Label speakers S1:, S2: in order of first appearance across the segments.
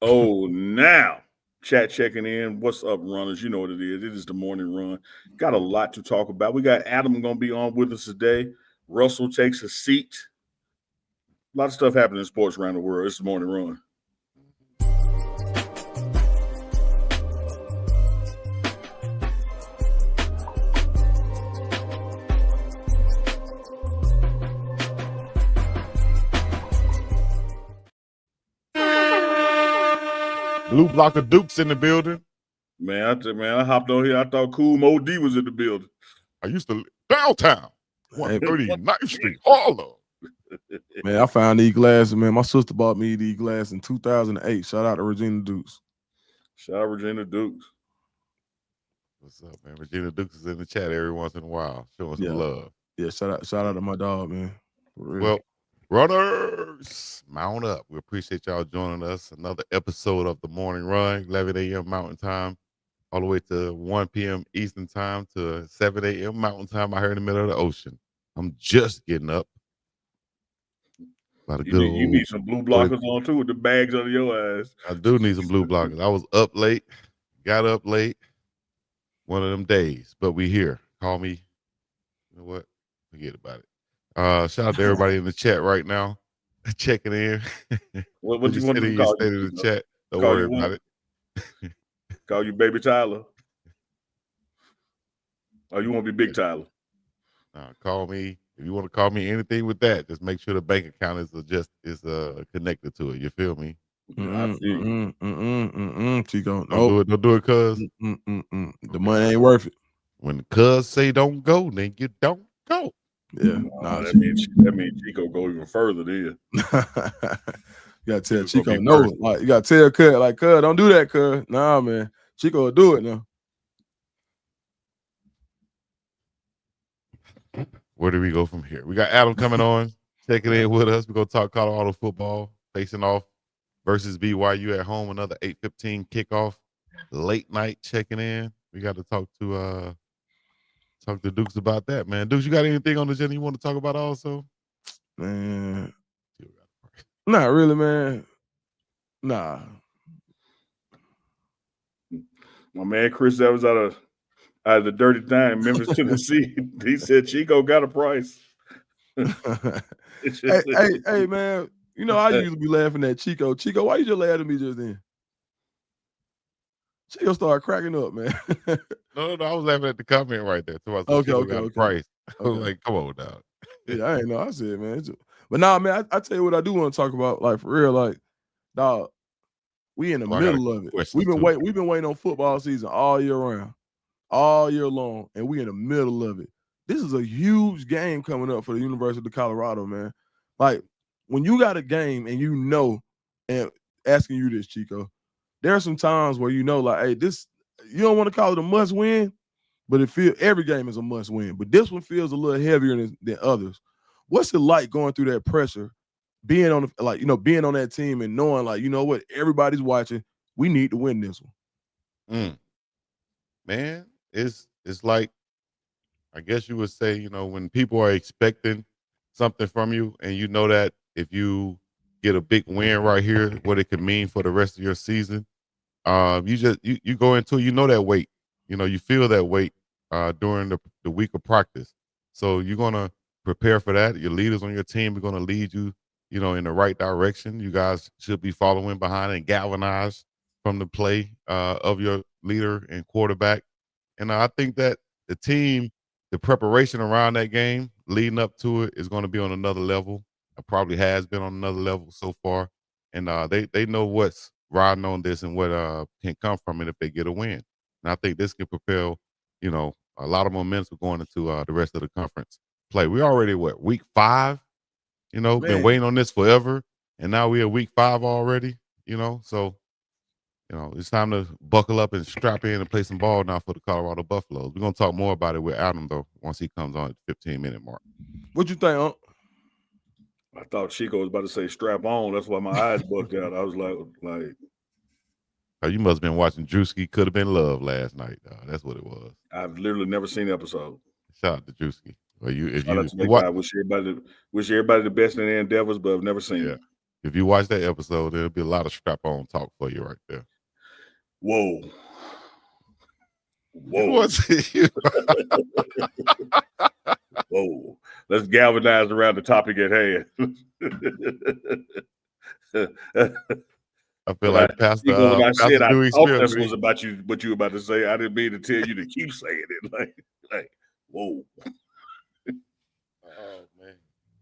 S1: Oh, now chat checking in. What's up, runners? You know what it is. It is the morning run. Got a lot to talk about. We got Adam going to be on with us today. Russell takes a seat. A lot of stuff happening in sports around the world. It's the morning run.
S2: Blue block of Dukes in the building.
S1: Man, I hopped on here. I thought Cool Mo D was in the building.
S2: I used to live downtown, 139th Street, Harlem.
S3: Man, I found these glasses, man. My sister bought me these glasses in 2008. Shout out to Regina Dukes.
S1: Shout out Regina Dukes.
S2: What's up, man? Regina Dukes is in the chat every once in a while, showing some love.
S3: Yeah, shout out to my dog, man.
S2: Well, runners, mount up. We appreciate y'all joining us. Another episode of the morning run, 11 a.m. Mountain Time, all the way to 1 p.m. Eastern Time to 7 a.m. Mountain Time out here in the middle of the ocean. I'm just getting up.
S1: You need some blue blockers on too with the bags under your eyes.
S2: I do need some blue blockers. I was up late, got up late, one of them days, but we here. Call me. You know what? Forget about it. Shout out to everybody in the chat right now, checking in.
S1: What you want to call
S2: you? In the chat. Don't worry about it.
S1: Call you Baby Tyler. Oh, you want to be Big Tyler?
S2: Call me. If you want to call me anything with that, just make sure the bank account is connected to it. You feel me?
S3: Chico,
S2: don't do it, cuz.
S3: The money ain't worth it.
S2: When the cuz say don't go, then you don't go.
S3: Yeah,
S1: that means Chico go even further there.
S3: You gotta tell Chico no. Like you gotta tell cuz, like, cuz, don't do that, cuz. Nah, man. Chico will do it now.
S2: Where do we go from here? We got Adam coming on, checking in with us. We're gonna talk Colorado football, facing off versus BYU at home. Another 8:15 kickoff, late night checking in. We got to talk to Dukes about that, man. Dukes, you got anything on the agenda you want to talk about also?
S3: Man, not really, man. Nah.
S1: My man Chris Evans out of the Dirty Time, Memphis, Tennessee. He said Chico got a price.
S3: hey, man. You know, I usually be laughing at Chico. Chico, why you just laughing at me just then? Chico started cracking up, man.
S2: No, I was laughing at the comment right there. So I said, okay. Price. I was like, come on, dog.
S3: Yeah, I ain't know. I said, man. But nah, man, I tell you what I do want to talk about, like, for real, like, dog, we in the middle of it. We've been waiting on football season all year round, all year long, and we in the middle of it. This is a huge game coming up for the University of Colorado, man. Like, when you got a game and you know, and asking you this, Chico, there are some times where you know, like, hey, this, you don't want to call it a must win, but every game is a must win. But this one feels a little heavier than others. What's it like going through that pressure, being on that team and knowing, like, you know what, everybody's watching. We need to win this one.
S2: Man, it's like, I guess you would say, you know, when people are expecting something from you, and you know that if you get a big win right here, what it could mean for the rest of your season. You go into it, you know that weight, you know, you feel that weight during the week of practice. So you're gonna prepare for that. Your leaders on your team are gonna lead you, you know, in the right direction. You guys should be following behind and galvanized from the play of your leader and quarterback. And I think that the team, the preparation around that game leading up to it is going to be on another level. It probably has been on another level so far. And they know what's riding on this and what can come from it if they get a win. And I think this can propel, you know, a lot of momentum going into the rest of the conference play. We already, week 5? You know, been waiting on this forever. And now we're at week 5 already, you know. So, you know, it's time to buckle up and strap in and play some ball now for the Colorado Buffaloes. We're going to talk more about it with Adam, though, once he comes on at the 15-minute mark.
S3: What you think, Unc?
S1: I thought Chico was about to say strap on. That's why my eyes bugged out. I was like,
S2: oh, you must have been watching Drewski Could Have Been Love last night. That's what it was.
S1: I've literally never seen the episode.
S2: Shout out to Drewski. Well,
S1: I wish everybody the best in their endeavors, but I've never seen it.
S2: If you watch that episode, there'll be a lot of strap-on talk for you right there.
S1: Whoa. Whoa. Let's galvanize around the topic at hand.
S2: I feel like Pastor
S1: when I said I thought
S2: Smith,
S1: this was about you, what you were about to say, I didn't mean to tell you to keep saying it. Like, whoa.
S2: Oh man.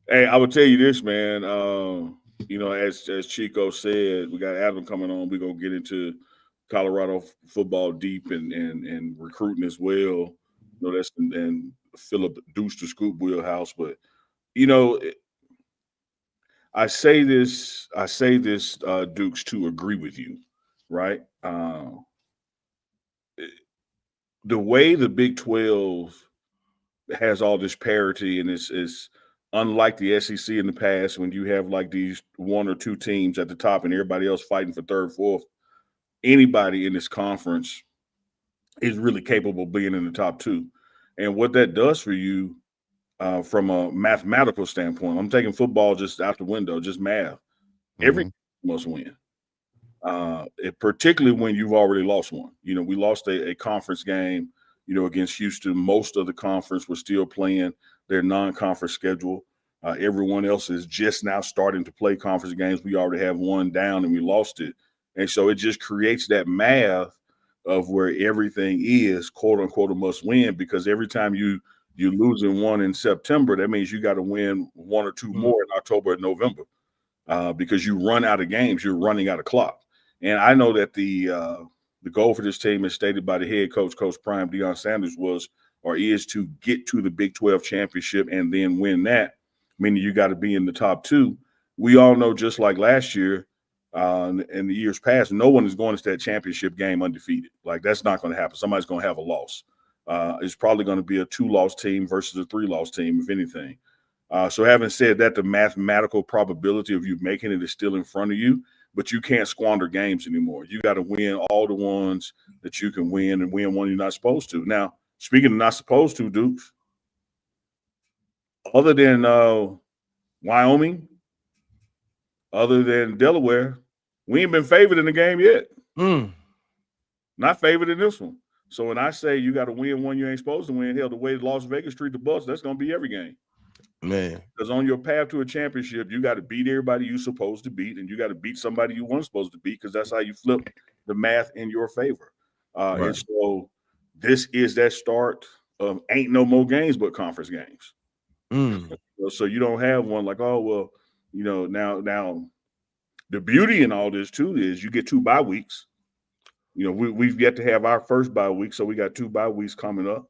S1: Hey, I would tell you this, man. As Chico said, we got Adam coming on. We're gonna get into Colorado football deep and recruiting as well. That's and Philip Deuce to Scoop wheelhouse. But I say this, Dukes, to agree with you, right? The way the Big 12 has all this parity, and it's unlike the SEC in the past when you have like these one or two teams at the top and everybody else fighting for third, fourth. Anybody in this conference is really capable of being in the top two. And what that does for you from a mathematical standpoint, I'm taking football just out the window, just math. Every must win. Particularly when you've already lost one. We lost a conference game, against Houston. Most of the conference was still playing their non-conference schedule. Everyone else is just now starting to play conference games. We already have one down and we lost it. And so it just creates that math of where everything is, quote unquote, a must win, because every time you lose in one in September, that means you got to win one or two more in October and November because you run out of games. You're running out of clock. And I know that the goal for this team, as stated by the head coach, Coach Prime Deion Sanders, is to get to the Big 12 championship and then win that, meaning you got to be in the top two. We all know, just like last year and the years past, no one is going to that championship game undefeated. Like, that's not going to happen. Somebody's going to have a loss. It's probably going to be a 2-loss team versus a 3-loss team, if anything. So having said that, the mathematical probability of you making it is still in front of you, but you can't squander games anymore. You got to win all the ones that you can win and win one you're not supposed to. Now, speaking of not supposed to, Dukes, other than Wyoming, other than Delaware, we ain't been favored in the game yet. Not favored in this one. So when I say you got to win one you ain't supposed to win, hell, the way Las Vegas treat the Bucks, that's going to be every game.
S3: Man.
S1: Because on your path to a championship, you got to beat everybody you're supposed to beat, and you got to beat somebody you weren't supposed to beat, because that's how you flip the math in your favor. Right. And so this is that start of ain't no more games but conference games. So you don't have one like, oh, well, now the beauty in all this, too, is you get 2 bye weeks. We've yet to have our first bye week, so we got 2 bye weeks coming up.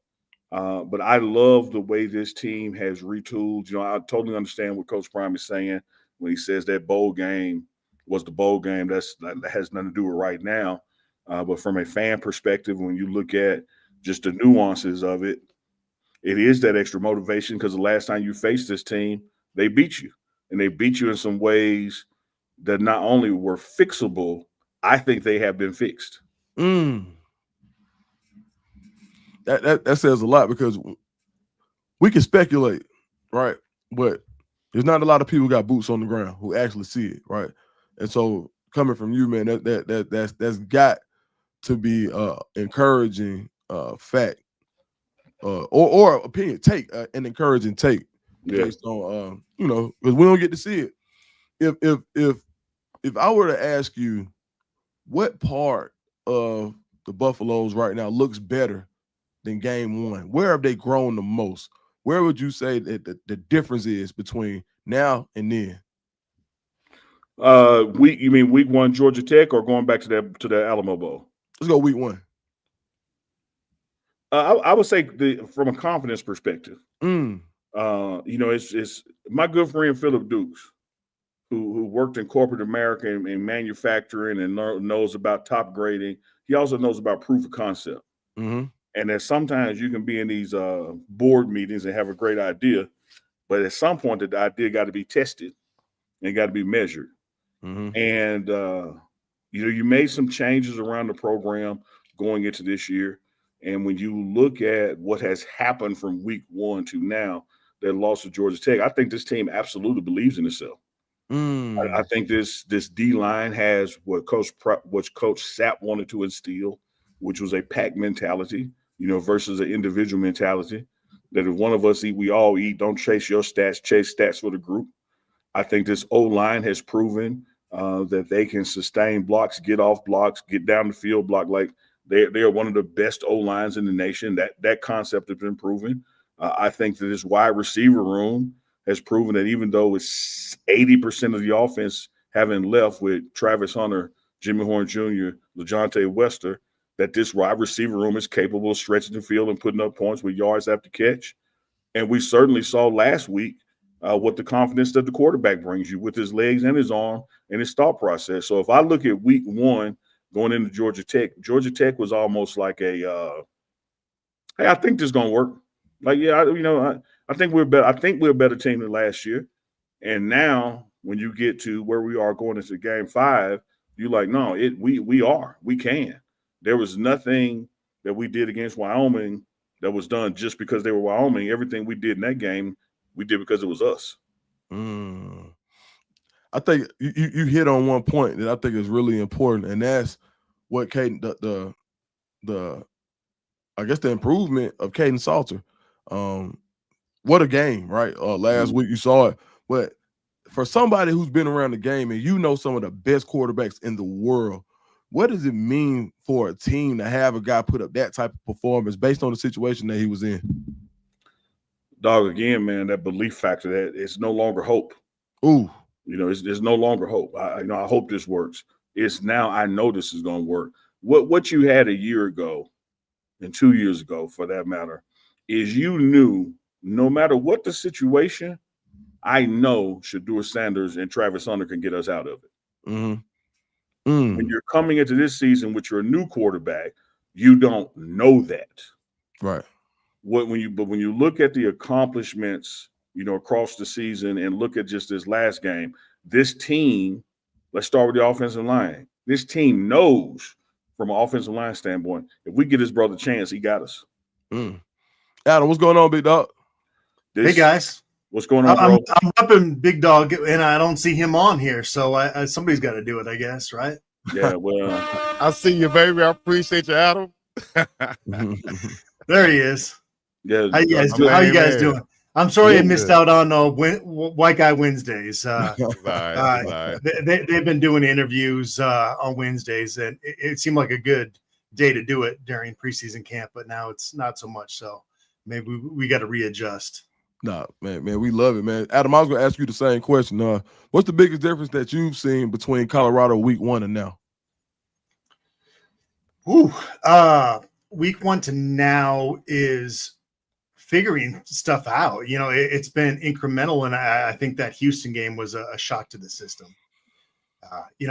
S1: But I love the way this team has retooled. I totally understand what Coach Prime is saying when he says that bowl game was the bowl game. That has nothing to do with right now. But from a fan perspective, when you look at just the nuances of it, it is that extra motivation, because the last time you faced this team, they beat you. And they beat you in some ways that not only were fixable, I think they have been fixed.
S3: That says a lot, because we can speculate, right? But there's not a lot of people who got boots on the ground who actually see it, right? And so coming from you, man, that's got to be encouraging fact or opinion, take an encouraging take based on because we don't get to see it. If I were to ask you what part of the Buffaloes right now looks better than game 1, where have they grown the most? Where would you say that the difference is between now and then?
S1: You mean week 1 Georgia Tech, or going back to the Alamo Bowl?
S3: Let's go week 1.
S1: I would say from a confidence perspective. It's my good friend Philip Dukes, who worked in corporate America and manufacturing and knows about top grading. He also knows about proof of concept. And that sometimes you can be in these board meetings and have a great idea, but at some point the idea got to be tested and got to be measured. And you made some changes around the program going into this year. And when you look at what has happened from week 1 to now, that loss to Georgia Tech, I think this team absolutely believes in itself. I think this D line has what Coach Sapp wanted to instill, which was a pack mentality, versus an individual mentality. That if one of us eat, we all eat. Don't chase your stats, chase stats for the group. I think this O-line has proven that they can sustain blocks, get off blocks, get down the field block. Like they are one of the best O-lines in the nation. That concept has been proven. I think that this wide receiver room has proven that even though it's 80% of the offense having left with Travis Hunter, Jimmy Horn Jr., LeJontay Wester, that this wide receiver room is capable of stretching the field and putting up points with yards after catch. And we certainly saw last week what the confidence that the quarterback brings you with his legs and his arm and his thought process. So if I look at week 1 going into Georgia Tech was almost like hey, I think this is going to work. Like, yeah, I think we're better. I think we're a better team than last year. And now when you get to where we are going into game 5, you're like, no, we can. There was nothing that we did against Wyoming that was done just because they were Wyoming. Everything we did in that game, we did because it was us.
S3: I think you hit on one point that I think is really important, and that's what Caden the I guess the improvement of Caden Salter. What a game, right? Last week you saw it, but for somebody who's been around the game and some of the best quarterbacks in the world, what does it mean for a team to have a guy put up that type of performance based on the situation that he was in?
S1: Dog, again, man, that belief factor, that it's no longer hope.
S3: Ooh.
S1: It's no longer hope. I hope this works. It's now I know this is going to work. What you had a year ago and 2 years ago, for that matter, is you knew no matter what the situation, I know Shedeur Sanders and Travis Hunter can get us out of it. When you're coming into this season with your new quarterback, you don't know that.
S3: Right.
S1: When you look at the accomplishments, across the season and look at just this last game, this team, let's start with the offensive line. This team knows from an offensive line standpoint, if we get his brother a chance, he got us.
S3: Adam, what's going on, big dog?
S4: Hey, guys.
S1: What's going on, bro?
S4: I'm up in Big Dog, and I don't see him on here, so somebody's got to do it, I guess, right?
S1: Yeah, well.
S2: I see you, baby. I appreciate you, Adam.
S4: There he is.
S1: Yeah,
S4: how you guys doing? I'm sorry I missed out on White Guy Wednesdays. They've been doing interviews on Wednesdays, and it seemed like a good day to do it during preseason camp, but now it's not so much. So maybe we got to readjust.
S3: Nah, man, we love it, man. Adam, I was going to ask you the same question. What's the biggest difference that you've seen between Colorado week 1 and now?
S4: Week 1 to now is figuring stuff out. It's been incremental, and I think that Houston game was a shock to the system.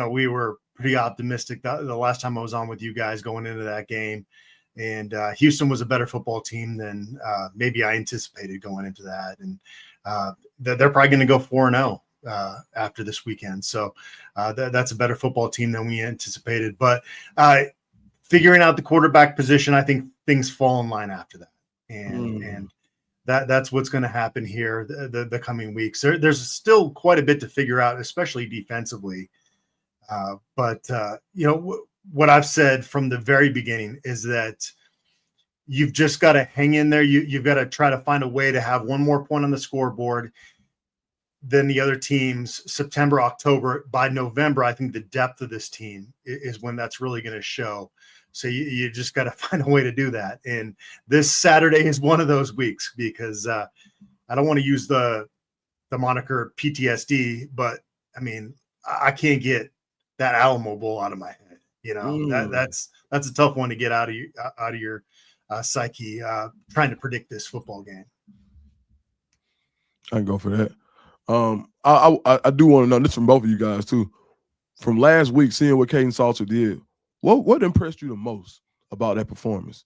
S4: We were pretty optimistic the last time I was on with you guys going into that game. And Houston was a better football team than maybe I anticipated going into that. And they're probably going to go 4-0 after this weekend. So that's a better football team than we anticipated. But figuring out the quarterback position, I think things fall in line after that. And that's what's going to happen here the coming weeks. There's still quite a bit to figure out, especially defensively. But what I've said from the very beginning is that you've just got to hang in there. You've got to try to find a way to have one more point on the scoreboard than the other teams. September, October, by November, I think the depth of this team is when that's really going to show. So you just got to find a way to do that. And this Saturday is one of those weeks because I don't want to use the moniker PTSD, but I mean, I can't get that Alamo Bowl out of my head. That's a tough one to get out of your psyche, trying to predict this football game.
S3: I can go for that. I do want to know this from both of you guys too. From last week, seeing what Caden Salter did, what impressed you the most about that performance?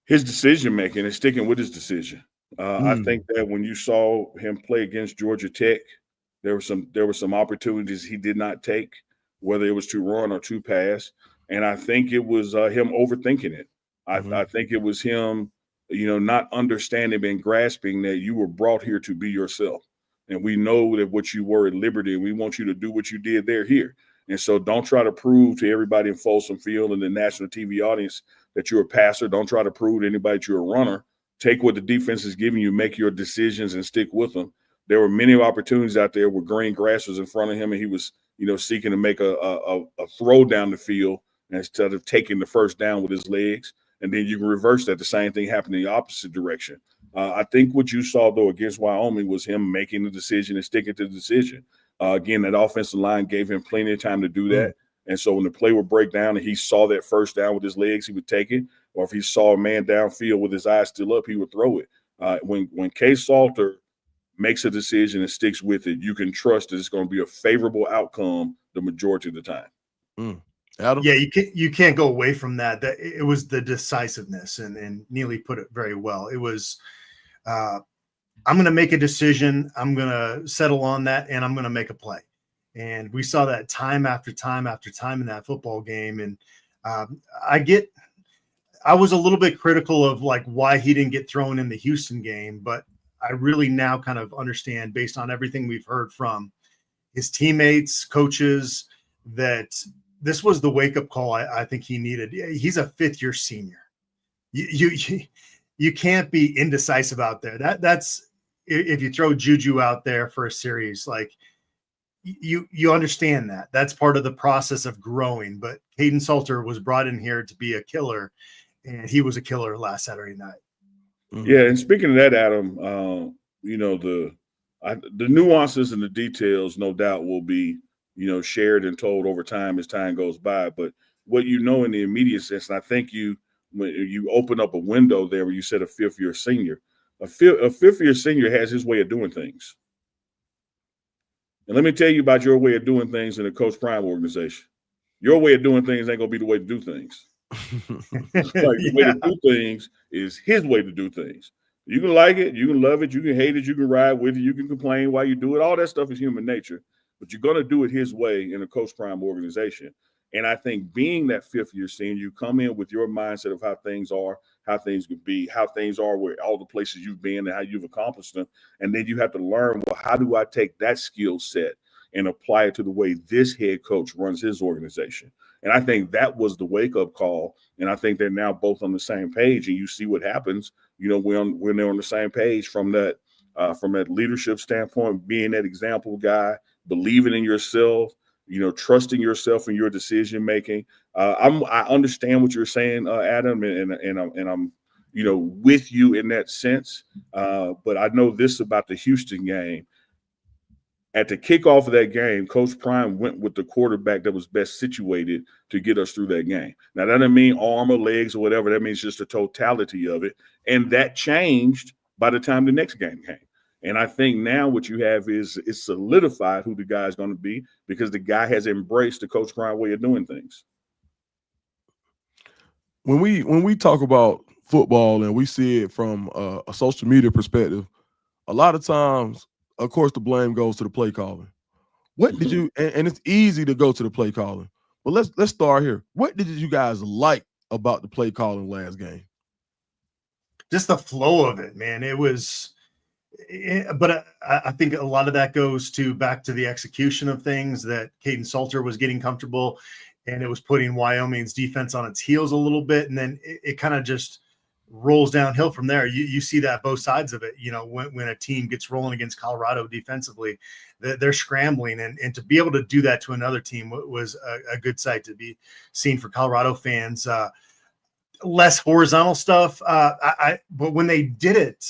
S1: His decision making and sticking with his decision. I think that when you saw him play against Georgia Tech, there were some opportunities he did not take, whether it was to run or to pass. And I think it was him overthinking it. I think it was him, not understanding and grasping that you were brought here to be yourself. And we know that what you were at Liberty, and we want you to do what you did there here. And so don't try to prove to everybody in Folsom Field and the national TV audience that you're a passer. Don't try to prove to anybody that you're a runner. Take what the defense is giving you, make your decisions, and stick with them. There were many opportunities out there where green grass was in front of him, and he was, seeking to make a throw down the field instead of taking the first down with his legs. And then you can reverse that. The same thing happened in the opposite direction. I think what you saw, though, against Wyoming was him making the decision and sticking to the decision. Again, that offensive line gave him plenty of time to do that. And so when the play would break down and he saw that first down with his legs, he would take it. Or if he saw a man downfield with his eyes still up, he would throw it. When Case Salter makes a decision and sticks with it, you can trust that it's going to be a favorable outcome the majority of the time.
S3: Adam?
S4: Yeah, you can't go away from that. That it was the decisiveness, and Neely put it very well. It was I'm going to make a decision, I'm going to settle on that, and I'm going to make a play. And we saw that time after time after time in that football game. And I was a little bit critical of like why he didn't get thrown in the Houston game, but I really now kind of understand, based on everything we've heard from his teammates, coaches, that this was the wake-up call I think he needed. He's a fifth-year senior. You can't be indecisive out there. That's if you throw Juju out there for a series, like you understand that. That's part of the process of growing. But Caden Salter was brought in here to be a killer, and he was a killer last Saturday night.
S1: Yeah, and speaking of that, Adam, the nuances and the details, no doubt, will be shared and told over time as time goes by. But what in the immediate sense, and I think when you open up a window there where you said a fifth-year senior, a fifth-year senior has his way of doing things. And let me tell you about your way of doing things in the Coach Prime organization. Your way of doing things ain't going to be the way to do things. The way to do things is his way to do things. You can like it, you can love it, you can hate it, you can ride with it, you can complain while you do it. All that stuff is human nature. But you're going to do it his way in a Coach Prime organization. And I think being that fifth-year senior, you come in with your mindset of how things are, how things could be, how things are where all the places you've been and how you've accomplished them. And then you have to learn, well, how do I take that skill set and apply it to the way this head coach runs his organization? And I think that was the wake-up call. And I think they're now both on the same page. And you see what happens, when they're on the same page from that leadership standpoint, being that example guy, believing in yourself, trusting yourself in your decision making. I understand what you're saying, Adam, and I'm with you in that sense. But I know this about the Houston game. At the kickoff of that game, Coach Prime went with the quarterback that was best situated to get us through that game. Now, that doesn't mean arm or legs or whatever. That means just the totality of it. And that changed by the time the next game came. And I think now what you have is it's solidified who the guy is going to be because the guy has embraced the Coach Prime way of doing things.
S3: When we talk about football and we see it from a social media perspective, a lot of times, of course, the blame goes to the play calling. What did you? And it's easy to go to the play calling, but let's start here. What did you guys like about the play calling last game?
S4: Just the flow of it, man. It was. But I think a lot of that goes back to the execution of things, that Caden Salter was getting comfortable and it was putting Wyoming's defense on its heels a little bit. And then it kind of just rolls downhill from there. You see that both sides of it, when a team gets rolling against Colorado defensively, they're scrambling, and to be able to do that to another team was a good sight to be seen for Colorado fans. Less horizontal stuff. But when they did it,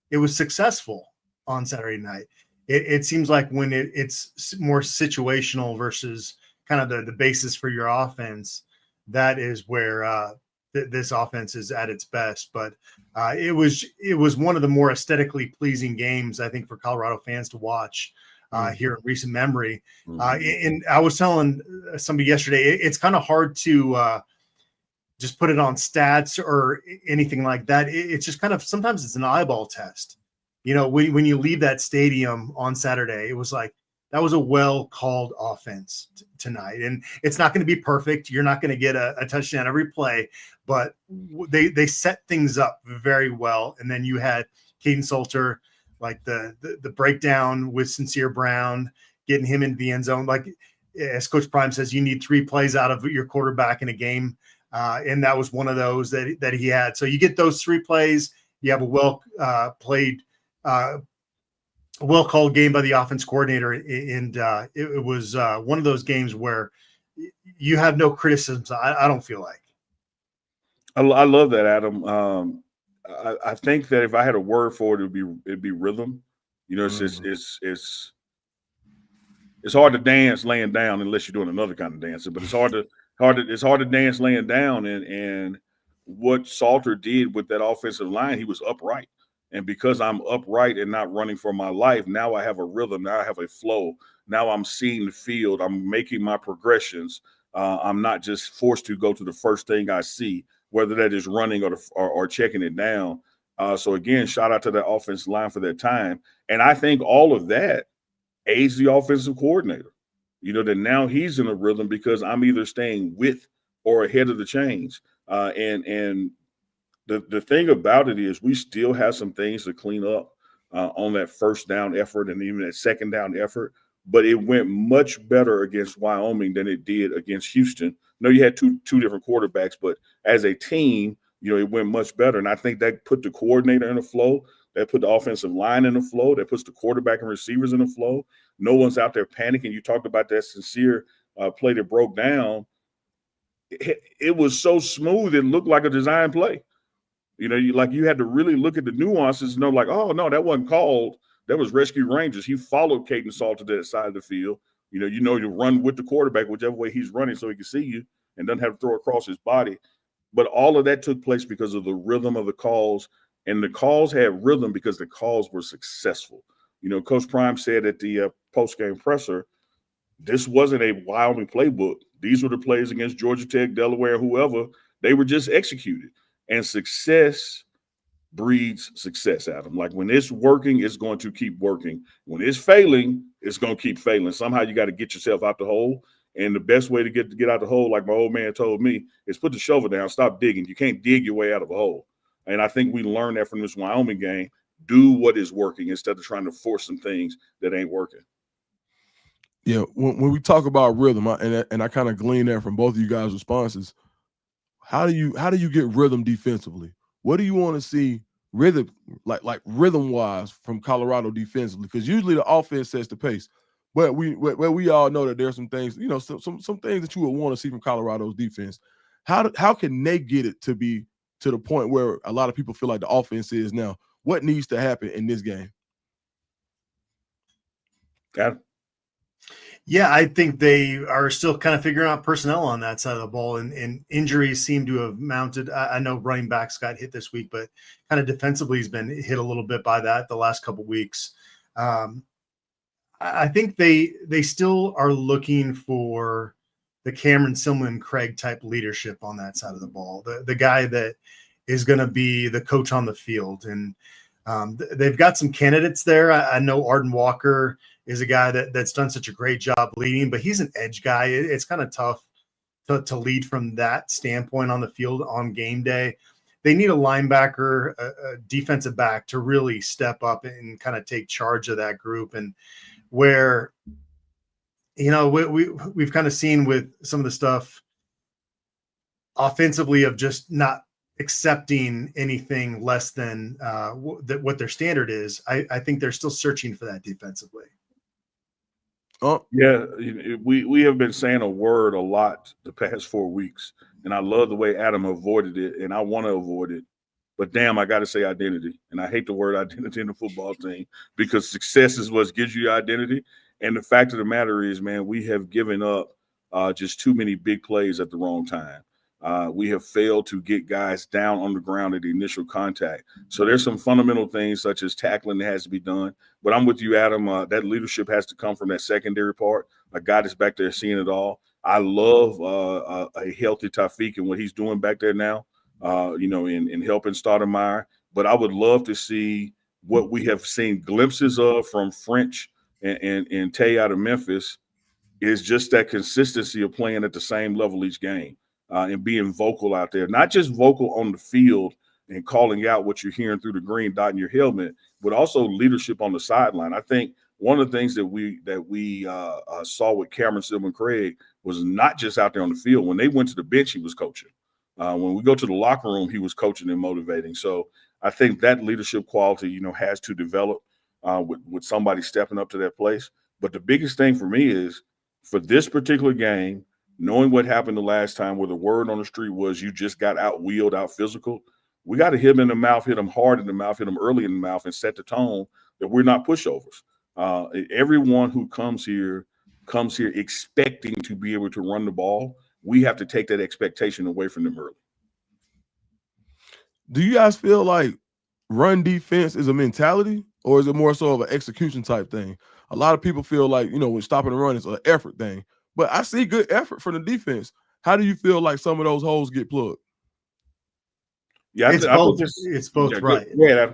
S4: it was successful on Saturday night. It seems like when it's more situational versus kind of the basis for your offense, that is where this offense is at its best. But it was one of the more aesthetically pleasing games, I think, for Colorado fans to watch here in recent memory. And I was telling somebody yesterday, it's kind of hard to just put it on stats or anything like that. It's just kind of, sometimes it's an eyeball test. When you leave that stadium on Saturday, it was like, that was a well-called offense tonight. And it's not going to be perfect. You're not going to get a touchdown every play, but they set things up very well. And then you had Caden Salter like the breakdown with Sincere Brown, getting him into the end zone. Like as Coach Prime says, you need 3 plays out of your quarterback in a game. And that was one of those that he had. So you get those 3 plays, you have a well-called game by the offense coordinator. And it was one of those games where you have no criticisms. I don't feel like.
S1: I love that, Adam. I think that if I had a word for it, it'd be rhythm. It's hard to dance laying down unless you're doing another kind of dancing, but it's hard to dance laying down. And what Salter did with that offensive line, he was upright. And because I'm upright and not running for my life, now I have a rhythm. Now I have a flow. Now I'm seeing the field. I'm making my progressions. I'm not just forced to go to the first thing I see, whether that is running or checking it down. So again, shout out to that offensive line for that time. And I think all of that aids the offensive coordinator. That now he's in a rhythm because I'm either staying with or ahead of the chains. And the thing about it is we still have some things to clean up on that first down effort and even that second down effort. But it went much better against Wyoming than it did against Houston. No, you had two different quarterbacks, but as a team, it went much better. And I think that put the coordinator in the flow. That put the offensive line in the flow. That puts the quarterback and receivers in the flow. No one's out there panicking. You talked about that Sincere play that broke down. It was so smooth, it looked like a design play. You had to really look at the nuances and know, like, oh, no, that wasn't called. That was Rescue Rangers. He followed Caden Salter to that side of the field. You run with the quarterback whichever way he's running so he can see you and doesn't have to throw across his body. But all of that took place because of the rhythm of the calls. And the calls had rhythm because the calls were successful. Coach Prime said at the post-game presser, this wasn't a Wyoming playbook. These were the plays against Georgia Tech, Delaware, whoever. They were just executed. And success breeds success, Adam. Like when it's working, it's going to keep working. When it's failing, it's going to keep failing. Somehow you got to get yourself out the hole. And the best way to get out the hole, like my old man told me, is put the shovel down, stop digging. You can't dig your way out of a hole. And I think we learned that from this Wyoming game. Do what is working instead of trying to force some things that ain't working.
S3: Yeah, when we talk about rhythm, and I kind of glean that from both of you guys' responses, how do you get rhythm defensively? What do you want to see rhythm like rhythm wise from Colorado defensively? Because usually the offense sets the pace, but we all know that there's some things, some things that you would want to see from Colorado's defense. How can they get it to be to the point where a lot of people feel like the offense is now? What needs to happen in this game?
S1: Got it.
S4: Yeah, I think they are still kind of figuring out personnel on that side of the ball, and injuries seem to have mounted. I know running backs got hit this week, but kind of defensively has been hit a little bit by that the last couple of weeks. I think they still are looking for the Cameron Simlin Craig type leadership on that side of the ball, the guy that is going to be the coach on the field. And they've got some candidates there. I know Arden Walker is a guy that's done such a great job leading, but he's an edge guy. It's kind of tough to lead from that standpoint on the field on game day. They need a linebacker, a defensive back to really step up and kind of take charge of that group. And where, we've kind of seen with some of the stuff offensively of just not accepting anything less than what their standard is. I think they're still searching for that defensively.
S1: Oh yeah, we have been saying a word a lot the past 4 weeks, and I love the way Adam avoided it, and I want to avoid it. But damn, I got to say identity, and I hate the word identity in the football team because success is what gives you identity. And the fact of the matter is, man, we have given up just too many big plays at the wrong time. We have failed to get guys down on the ground at the initial contact. So there's some fundamental things such as tackling that has to be done. But I'm with you, Adam. That leadership has to come from that secondary part. A guy that's back there seeing it all. I love a healthy Taufik and what he's doing back there now, in helping Stoudemire. But I would love to see what we have seen glimpses of from French and Tay out of Memphis is just that consistency of playing at the same level each game. And being vocal out there, not just vocal on the field and calling out what you're hearing through the green dot in your helmet, but also leadership on the sideline. I think one of the things that we saw with Cameron Silver and Craig was not just out there on the field. When they went to the bench, he was coaching. When we go to the locker room, he was coaching and motivating. So I think that leadership quality, has to develop with somebody stepping up to that place. But the biggest thing for me is for this particular game, knowing what happened the last time where the word on the street was you just got out-wheeled, out-physical, we got to hit him in the mouth, hit him hard in the mouth, hit him early in the mouth, and set the tone that we're not pushovers. Everyone who comes here expecting to be able to run the ball. We have to take that expectation away from them early.
S3: Do you guys feel like run defense is a mentality, or is it more so of an execution type thing? A lot of people feel like, when stopping the run is an effort thing, but I see good effort from the defense. How do you feel like some of those holes get plugged?
S1: Yeah,
S4: it's both. It's both, yeah, right?
S1: Yeah.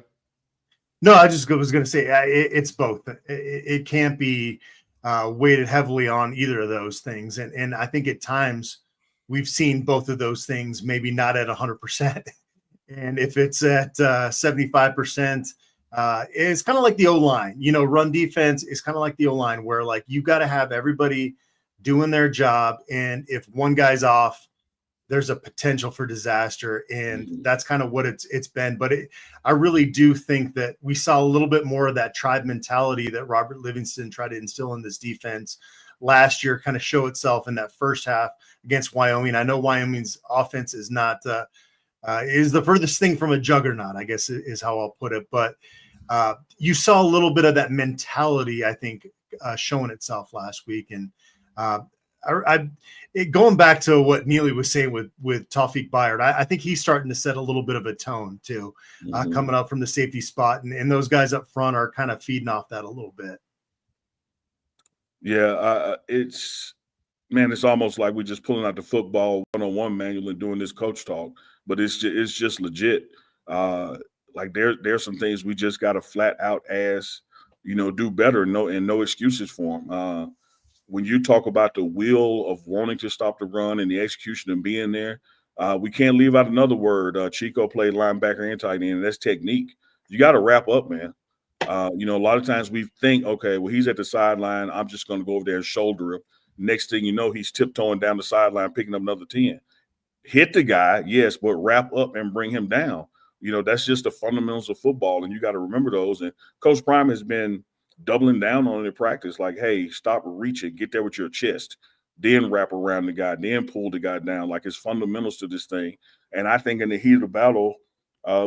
S4: No, I just was going to say it's both. It can't be weighted heavily on either of those things, and I think at times we've seen both of those things maybe not at 100%, and if it's at 75%, it's kind of like the O-line. Run defense is kind of like the O-line, where like you got to have everybody doing their job, and if one guy's off, there's a potential for disaster, and that's kind of what it's been. But I really do think that we saw a little bit more of that tribe mentality that Robert Livingston tried to instill in this defense last year kind of show itself in that first half against Wyoming. I know Wyoming's offense is not is the furthest thing from a juggernaut, I guess is how I'll put it. But you saw a little bit of that mentality, I think, showing itself last week. And going back to what Neely was saying with Tawfiq Byard, I think he's starting to set a little bit of a tone too, coming up from the safety spot, and those guys up front are kind of feeding off that a little bit.
S1: Yeah, it's almost like we're just pulling out the football 101 manual and doing this coach talk, but it's just legit. Like there's some things we just got to flat out do better. No excuses for them. When you talk about the will of wanting to stop the run and the execution and being there, we can't leave out another word. Chico played linebacker and tight end, and that's technique. You got to wrap up, man. A lot of times we think, okay, well, he's at the sideline. I'm just going to go over there and shoulder him. Next thing you know, he's tiptoeing down the sideline, picking up another 10. Hit the guy, yes, but wrap up and bring him down. That's just the fundamentals of football, and you got to remember those. And Coach Prime has been doubling down on it in practice, like, hey, stop reaching, get there with your chest, then wrap around the guy, then pull the guy down. Like, it's fundamentals to this thing. And I think in the heat of the battle,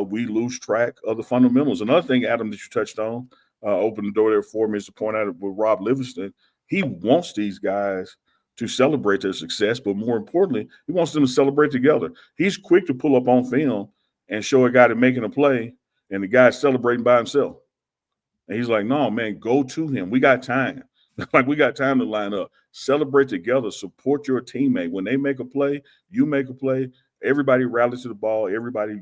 S1: we lose track of the fundamentals. Another thing, Adam, that you touched on, opened the door there for me, is to point out with Rob Livingston. He wants these guys to celebrate their success, but more importantly, he wants them to celebrate together. He's quick to pull up on film and show a guy that making a play, and the guy's celebrating by himself. And he's like, no, man, go to him. We got time. Like, we got time to line up. Celebrate together. Support your teammate. When they make a play, you make a play. Everybody rallies to the ball. Everybody,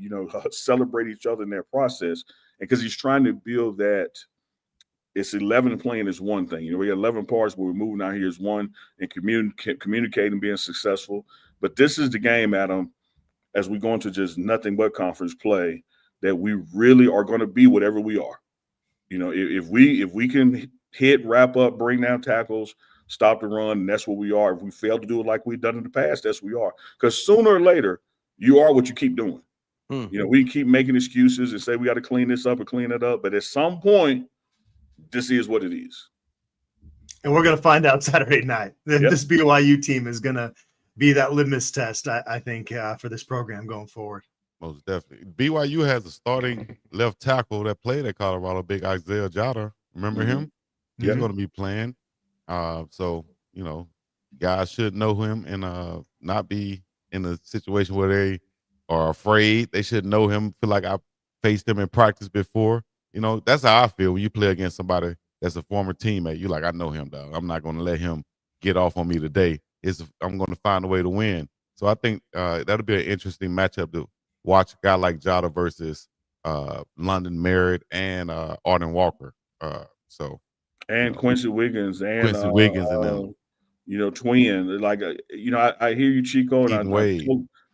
S1: celebrate each other in their process. And because he's trying to build that, it's 11 playing is one thing. We got 11 parts, but we're moving out here as one and communicating, being successful. But this is the game, Adam, as we go into just nothing but conference play, that we really are going to be whatever we are. If we can hit, wrap up, bring down tackles, stop the run, and that's what we are. If we fail to do it like we've done in the past, that's what we are. Because sooner or later, you are what you keep doing. We keep making excuses and say we got to clean this up or clean it up. But at some point, this is what it is.
S4: And we're going to find out Saturday night. This BYU team is going to be that litmus test, I think, for this program going forward.
S2: Most definitely. BYU has a starting left tackle that played at Colorado, big Isaiah Jota. Remember him? He's going to be playing. So, guys should know him and not be in a situation where they are afraid. They should know him, feel like I faced him in practice before. That's how I feel when you play against somebody that's a former teammate. You're like, I know him, dog. I'm not going to let him get off on me today. I'm going to find a way to win. So I think that'll be an interesting matchup to watch a guy like Jota versus London Merritt and Arden Walker.
S1: And Quincy Wiggins and
S2: them.
S1: Twin. Like, I hear you, Chico, and I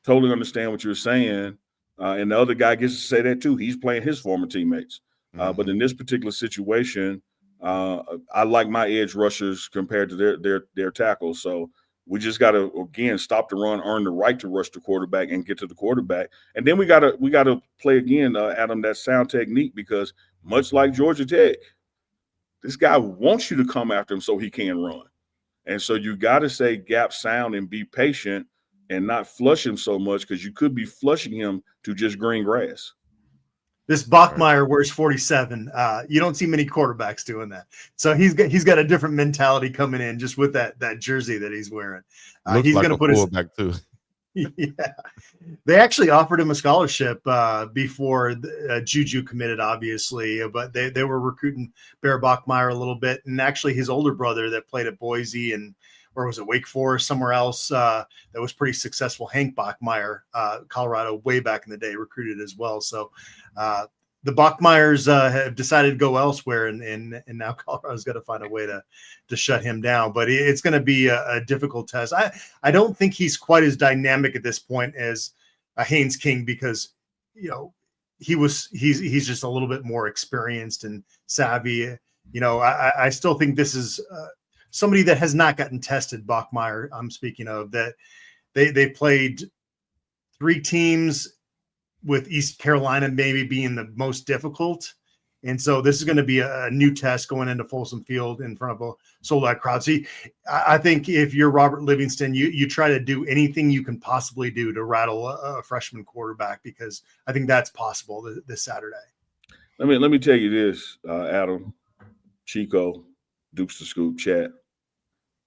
S1: totally understand what you're saying. And the other guy gets to say that too. He's playing his former teammates. But in this particular situation, I like my edge rushers compared to their tackles. So we just got to, again, stop the run, earn the right to rush the quarterback and get to the quarterback. And then we got to play again, Adam, that sound technique, because much like Georgia Tech, this guy wants you to come after him so he can run. And so you got to say gap sound and be patient and not flush him so much, because you could be flushing him to just green grass.
S4: This Bachmeier wears 47. You don't see many quarterbacks doing that. So he's got a different mentality coming in just with that jersey that he's wearing. He's
S2: like
S4: going to put his
S2: back too.
S4: Yeah, they actually offered him a scholarship before Juju committed, obviously, but they were recruiting Bear Bachmeier a little bit, and actually his older brother that played at Boise and or was it Wake Forest, somewhere else that was pretty successful, Hank Bachmeier, Colorado, way back in the day, recruited as well. So the Bachmeiers have decided to go elsewhere, and now Colorado's got to find a way to shut him down. But it's going to be a difficult test. I don't think he's quite as dynamic at this point as Haynes King, because he's just a little bit more experienced and savvy. I still think this is somebody that has not gotten tested. Bachmeier, I'm speaking of, that they played 3 teams, with East Carolina maybe being the most difficult. And so this is going to be a new test going into Folsom Field in front of a sold-out crowd. See, I think if you're Robert Livingston, you try to do anything you can possibly do to rattle a freshman quarterback, because I think that's possible this Saturday.
S1: Let me tell you this, Adam, Chico, Dukes to Scoop, chat.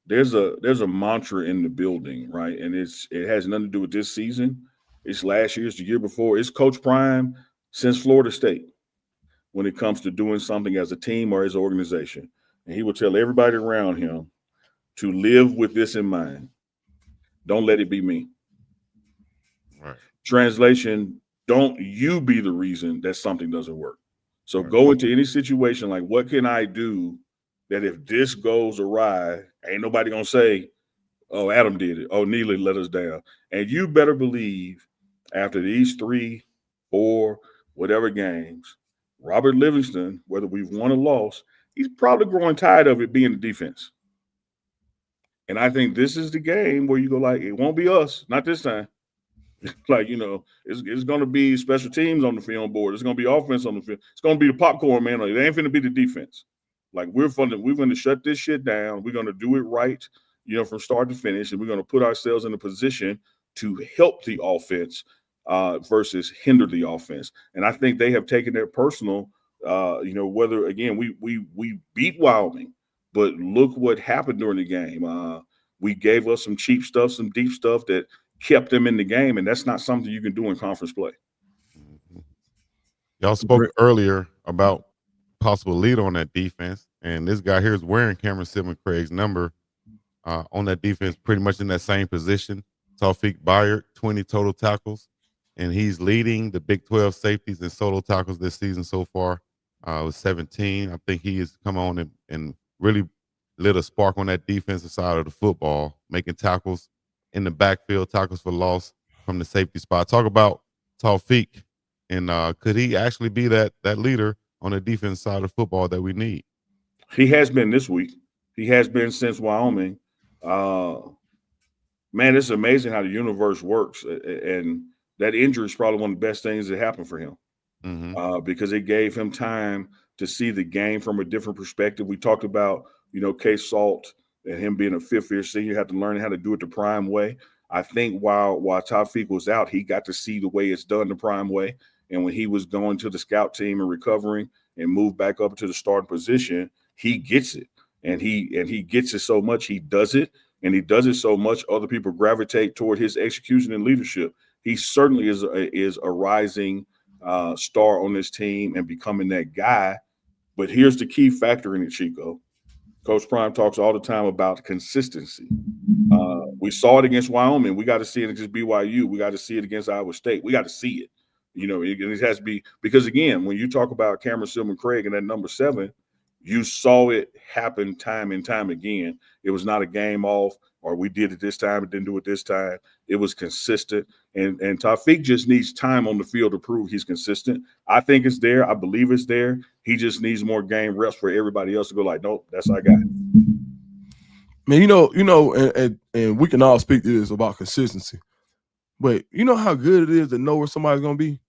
S1: There's a mantra in the building, right? And it has nothing to do with this season. It's last year, it's the year before. It's Coach Prime since Florida State when it comes to doing something as a team or as an organization. And he will tell everybody around him to live with this in mind. Don't let it be me.
S2: Right.
S1: Translation, don't you be the reason that something doesn't work. So go into any situation like, what can I do that if this goes awry, ain't nobody going to say, oh, Adam did it. Oh, Neely let us down. And you better believe after these 3, 4, whatever games, Robert Livingston, whether we've won or lost, he's probably growing tired of it being the defense. And I think this is the game where you go like, it won't be us, not this time. Like, it's going to be special teams on the film board. It's going to be offense on the field. It's going to be the popcorn, man. It ain't going to be the defense. Like, we're going to shut this shit down. We're going to do it right, from start to finish, and we're going to put ourselves in a position to help the offense versus hinder the offense. And I think they have taken their personal, whether, again, we beat Wyoming, but look what happened during the game. We gave us some cheap stuff, some deep stuff that kept them in the game, and that's not something you can do in conference play.
S2: Y'all spoke earlier about possible lead on that defense, and this guy here is wearing Cameron Simmons-Craig's number on that defense, pretty much in that same position. Taufik Bayard, 20 total tackles, and he's leading the Big 12 safeties in solo tackles this season so far with 17. I think he has come on and really lit a spark on that defensive side of the football, making tackles in the backfield, tackles for loss from the safety spot. Talk about Taufik, and could he actually be that leader on the defense side of football that we need?
S1: He has been this week. He has been since Wyoming. Man, it's amazing how the universe works. And that injury is probably one of the best things that happened for him because it gave him time to see the game from a different perspective. We talked about, Case Salt and him being a fifth-year senior, had to learn how to do it the prime way. I think while Taufik was out, he got to see the way it's done the prime way. And when he was going to the scout team and recovering and moved back up to the starting position, he gets it. And he gets it so much, he does it. And he does it so much, other people gravitate toward his execution and leadership. He certainly is a rising star on this team and becoming that guy. But here's the key factor in it, Chico. Coach Prime talks all the time about consistency. We saw it against Wyoming. We got to see it against BYU. We got to see it against Iowa State. We got to see it. It has to be – because, again, when you talk about Cameron Simmons-Craig and that number 7, you saw it happen time and time again. It was not a game off or we did it this time and didn't do it this time. It was consistent. And Taufik just needs time on the field to prove he's consistent. I think it's there. I believe it's there. He just needs more game reps for everybody else to go like, nope, that's our guy.
S3: Man, and we can all speak to this about consistency. But you know how good it is to know where somebody's going to be?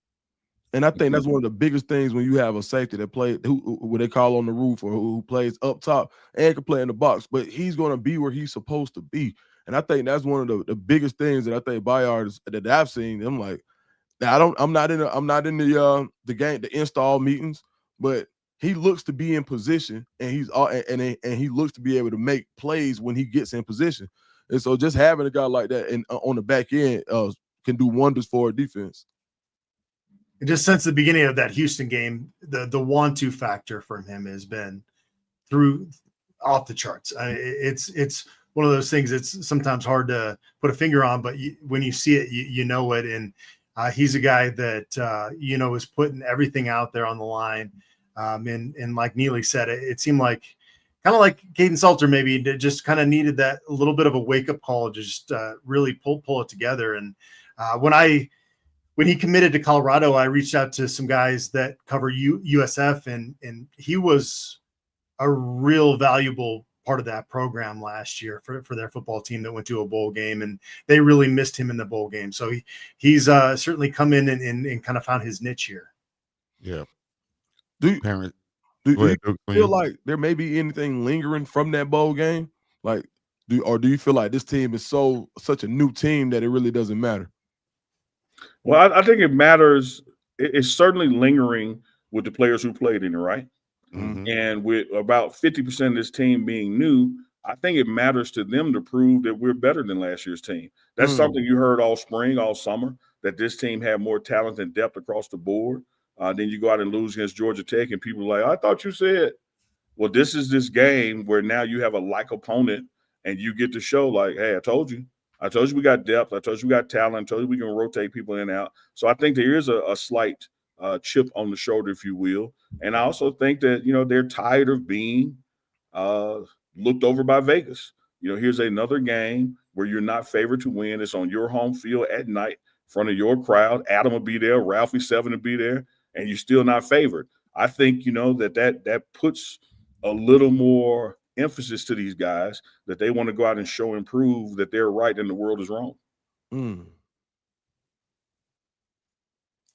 S3: And I think that's one of the biggest things when you have a safety that plays, what they call on the roof, or who plays up top and can play in the box, but he's going to be where he's supposed to be. And I think that's one of the biggest things that I think Bayard that I've seen. I'm like, I'm not in the game, the install meetings, but he looks to be in position, and he looks to be able to make plays when he gets in position. And so just having a guy like that and on the back end can do wonders for a defense.
S4: And just since the beginning of that Houston game, the 1-2 factor from him has been off the charts. It's one of those things that's sometimes hard to put a finger on, but when you see it, you know it. And he's a guy that is putting everything out there on the line. And like Neely said, it seemed like kind of like Caden Salter maybe just kind of needed that a little bit of a wake up call to just really pull it together. And when he committed to Colorado, I reached out to some guys that cover USF, and he was a real valuable part of that program last year for their football team that went to a bowl game, and they really missed him in the bowl game. So he's certainly come in and kind of found his niche here.
S2: Yeah.
S3: Do you feel like there may be anything lingering from that bowl game? Like, do you feel like this team is such a new team that it really doesn't matter?
S1: Well, I think it matters. It's certainly lingering with the players who played in it, right? Mm-hmm. And with about 50% of this team being new, I think it matters to them to prove that we're better than last year's team. That's something you heard all spring, all summer, that this team had more talent and depth across the board. Then you go out and lose against Georgia Tech, and people are like, I thought you said. Well, this is this game where now you have a like opponent, and you get to show like, hey, I told you we got depth. I told you we got talent. I told you we can rotate people in and out. So I think there is a slight chip on the shoulder, if you will. And I also think that, they're tired of being looked over by Vegas. Here's another game where you're not favored to win. It's on your home field at night in front of your crowd. Adam will be there. Ralphie Seven will be there. And you're still not favored. I think, that puts a little more emphasis to these guys that they want to go out and show and prove that they're right and the world is wrong.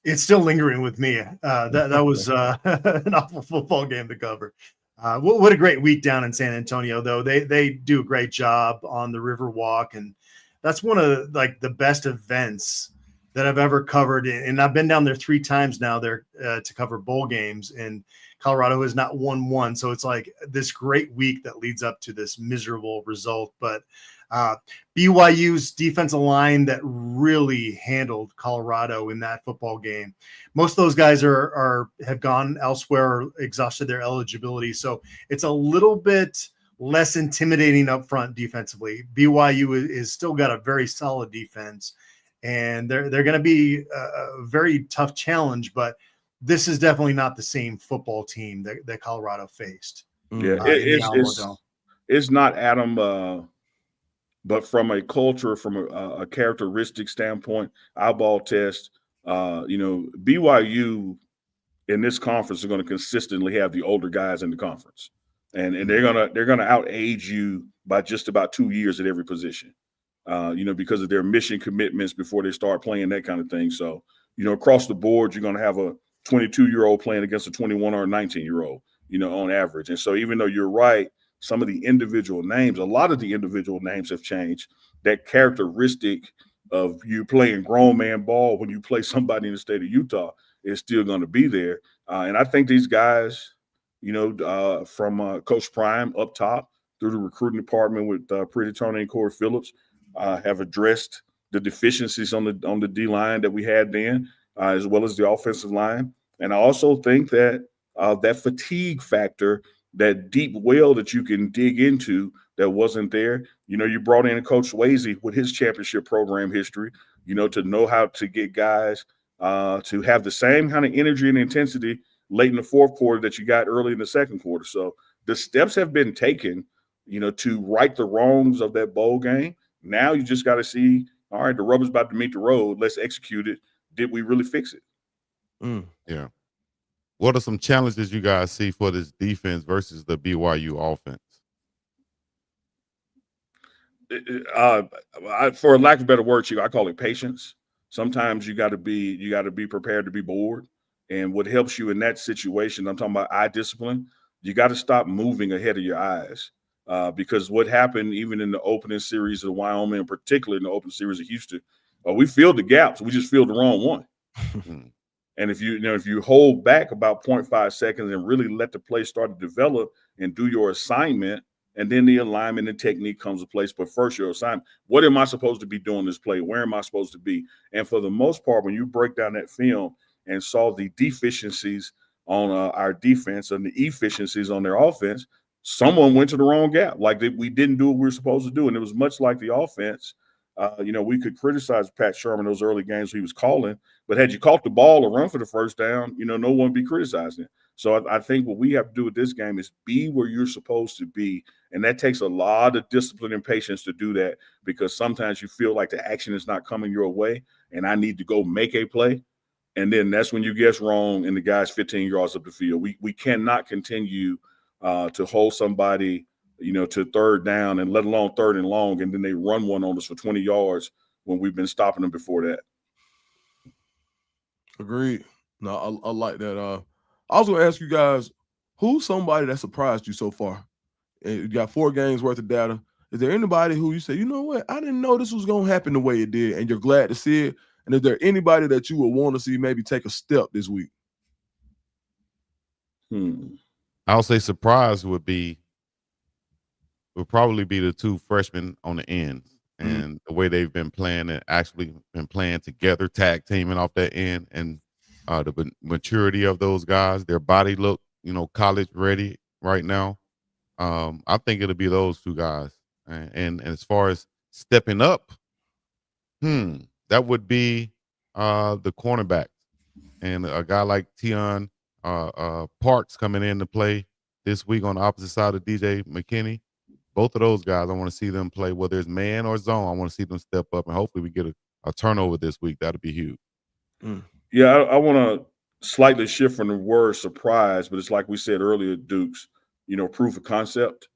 S4: It's still lingering with me. That was an awful football game to cover. What a great week down in San Antonio, though. They do a great job on the Riverwalk, and that's one of the best events that I've ever covered. And I've been down there 3 times now there to cover bowl games, and Colorado has not won one. So it's like this great week that leads up to this miserable result. But BYU's defensive line that really handled Colorado in that football game. Most of those guys have gone elsewhere or exhausted their eligibility. So it's a little bit less intimidating up front defensively. BYU is still got a very solid defense, and they're going to be a very tough challenge, but this is definitely not the same football team that Colorado faced.
S1: Yeah, it's not Adam, but from a culture, from a characteristic standpoint, eyeball test, BYU in this conference are going to consistently have the older guys in the conference, and they're gonna outage you by just about 2 years at every position. Because of their mission commitments before they start playing, that kind of thing. So, across the board, you're going to have a 22-year-old playing against a 21 or a 19-year-old, on average. And so even though you're right, some of the individual names, a lot of the individual names have changed. That characteristic of you playing grown man ball when you play somebody in the state of Utah is still going to be there. And I think these guys, from Coach Prime up top through the recruiting department with Pretty Tony and Corey Phillips, have addressed the deficiencies on the D line that we had then, as well as the offensive line. And I also think that that fatigue factor, that deep well that you can dig into that wasn't there. You brought in Coach Swayze with his championship program history, to know how to get guys to have the same kind of energy and intensity late in the fourth quarter that you got early in the second quarter. So the steps have been taken. to right the wrongs of that bowl game. Now you just got to see, all right, the rubber's about to meet the road. Let's execute it. Did we really fix it?
S2: Yeah. What are some challenges you guys see for this defense versus the BYU offense?
S1: For lack of a better word, Chico, I call it patience. Sometimes you got to be prepared to be bored. And what helps you in that situation, I'm talking about eye discipline. You got to stop moving ahead of your eyes. Because what happened even in the opening series of Wyoming, and particularly in the opening series of Houston, we filled the gaps. We just filled the wrong one. And if you hold back about 0.5 seconds and really let the play start to develop and do your assignment, and then the alignment and technique comes to place. But first, your assignment. What am I supposed to be doing this play? Where am I supposed to be? And for the most part, when you break down that film and saw the deficiencies on our defense and the efficiencies on their offense, someone went to the wrong gap. Like we didn't do what we were supposed to do. And it was much like the offense. We could criticize Pat Sherman those early games he was calling, but had you caught the ball or run for the first down, no one would be criticizing it. So I think what we have to do with this game is be where you're supposed to be. And that takes a lot of discipline and patience to do that, because sometimes you feel like the action is not coming your way and I need to go make a play. And then that's when you guess wrong and the guy's 15 yards up the field. We cannot continue to hold somebody, to third down and let alone third and long, and then they run one on us for 20 yards when we've been stopping them before that.
S3: Agreed. No, I like that. I was going to ask you guys, who's somebody that surprised you so far? And you got 4 games worth of data. Is there anybody who you say, you know what, I didn't know this was going to happen the way it did, and you're glad to see it? And is there anybody that you would want to see maybe take a step this week?
S2: I'll say surprise would probably be the 2 freshmen on the ends, and the way they've been playing and actually been playing together, tag teaming off that end, and the maturity of those guys, their body look, college ready right now. I think it'll be those 2 guys. And as far as stepping up, that would be the cornerback, and a guy like Tion Parks coming in to play this week on the opposite side of DJ McKinney. Both of those guys, I want to see them play, whether it's man or zone. I want to see them step up, and hopefully we get a turnover this week. That'll be huge.
S1: Yeah, I want to slightly shift from the word surprise, but it's like we said earlier, Dukes, proof of concept.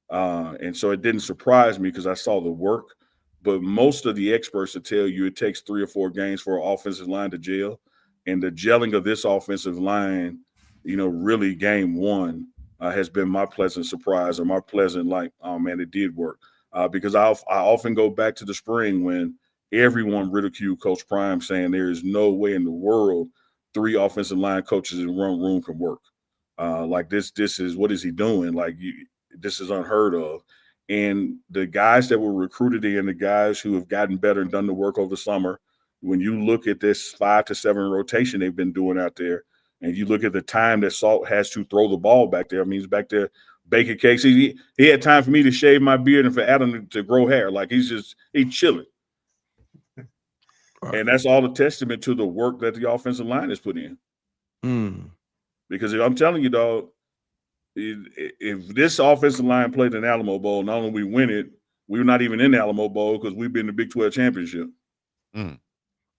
S1: And so it didn't surprise me because I saw the work. But most of the experts will tell you it takes 3 or 4 games for an offensive line to gel. And the gelling of this offensive line, really game 1 has been my pleasant surprise, or my pleasant, like, oh, man, it did work. Because I often go back to the spring when everyone ridiculed Coach Prime, saying there is no way in the world 3 offensive line coaches in one room can work. Like this is, what is he doing? Like, this is unheard of. And the guys that were recruited in, the guys who have gotten better and done the work over the summer, when you look at this 5 to 7 rotation they've been doing out there, and you look at the time that Salt has to throw the ball back there, I mean, he's back there baking cakes. He had time for me to shave my beard and for Adam to grow hair. Like, he's chilling. And that's all a testament to the work that the offensive line has put in. Because I'm telling you, dog, if this offensive line played in Alamo Bowl, not only we win it, we were not even in the Alamo Bowl because we've been in the Big 12 championship.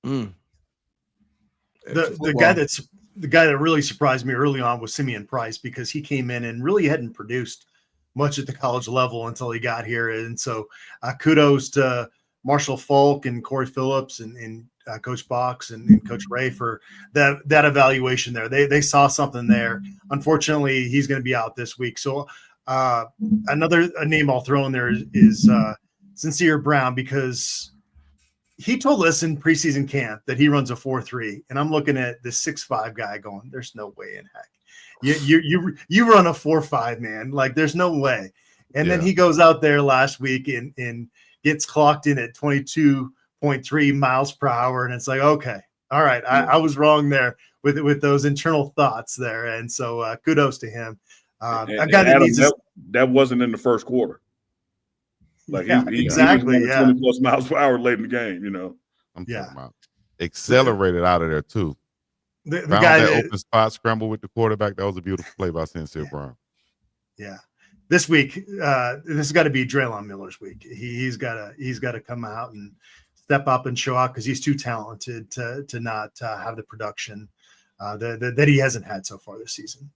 S4: The guy that really surprised me early on was Simeon Price, because he came in and really hadn't produced much at the college level until he got here. And so kudos to Marshall Falk and Corey Phillips and Coach Box and Coach Ray for that evaluation there. They saw something there. Unfortunately, he's going to be out this week. So another name I'll throw in there is Sincere Brown, because he told us in preseason camp that he runs a 4.3, and I'm looking at this 6'5" guy going, there's no way in heck you run a 4.5, man. Like, there's no way. And then he goes out there last week and gets clocked in at 22.3 miles per hour, and it's like, okay, all right, I was wrong there with those internal thoughts there, and so kudos to him. A guy that needs
S1: that wasn't in the first quarter. Like,
S4: exactly,
S1: he was 20 plus miles per hour late in the game,
S2: I'm talking about accelerated out of there too.
S4: The
S2: Found
S4: guy
S2: that open spot, scramble with the quarterback. That was a beautiful play by Sincere Brown.
S4: Yeah. this week, this has got to be Draylon Miller's week. He's got to come out and step up and show out because he's too talented to not have the production that he hasn't had so far this season.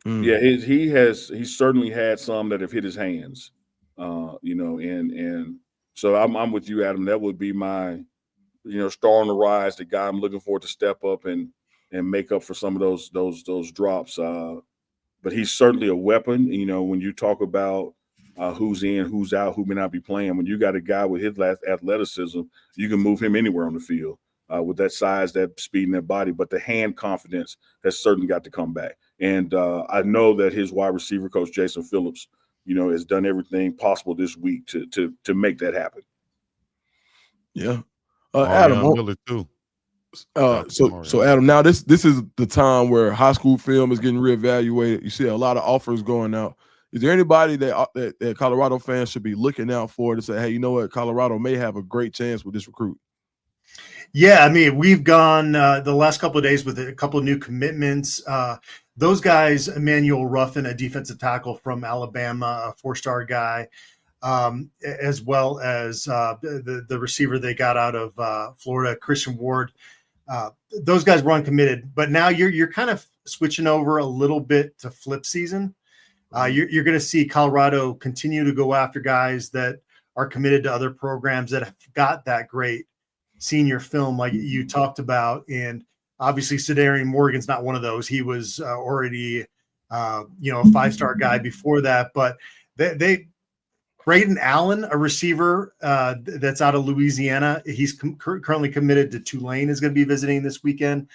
S1: Yeah, he certainly had some that have hit his hands, and so I'm with you, Adam. That would be my, star on the rise, the guy I'm looking for to step up and make up for some of those drops. But he's certainly a weapon. When you talk about who's in, who's out, who may not be playing, when you got a guy with his athleticism, you can move him anywhere on the field with that size, that speed, and that body. But the hand confidence has certainly got to come back. And I know that his wide receiver coach, Jason Phillips, has done everything possible this week to make that happen.
S3: Yeah. Adam,
S2: Miller too.
S3: So Adam, now this is the time where high school film is getting reevaluated. You see a lot of offers going out. Is there anybody that Colorado fans should be looking out for to say, hey, you know what, Colorado may have a great chance with this recruit?
S4: Yeah, I mean, we've gone the last couple of days with a couple of new commitments. Those guys, Emmanuel Ruffin, a defensive tackle from Alabama, a 4-star guy, as well as the receiver they got out of Florida, Christian Ward. Those guys were uncommitted, but now you're kind of switching over a little bit to flip season. You're going to see Colorado continue to go after guys that are committed to other programs that have got that great senior film like you talked about. And obviously Sedarian Morgan's not one of those. He was already a 5-star guy before that, but Braden Allen, a receiver that's out of Louisiana, he's currently committed to Tulane, is going to be visiting this weekend.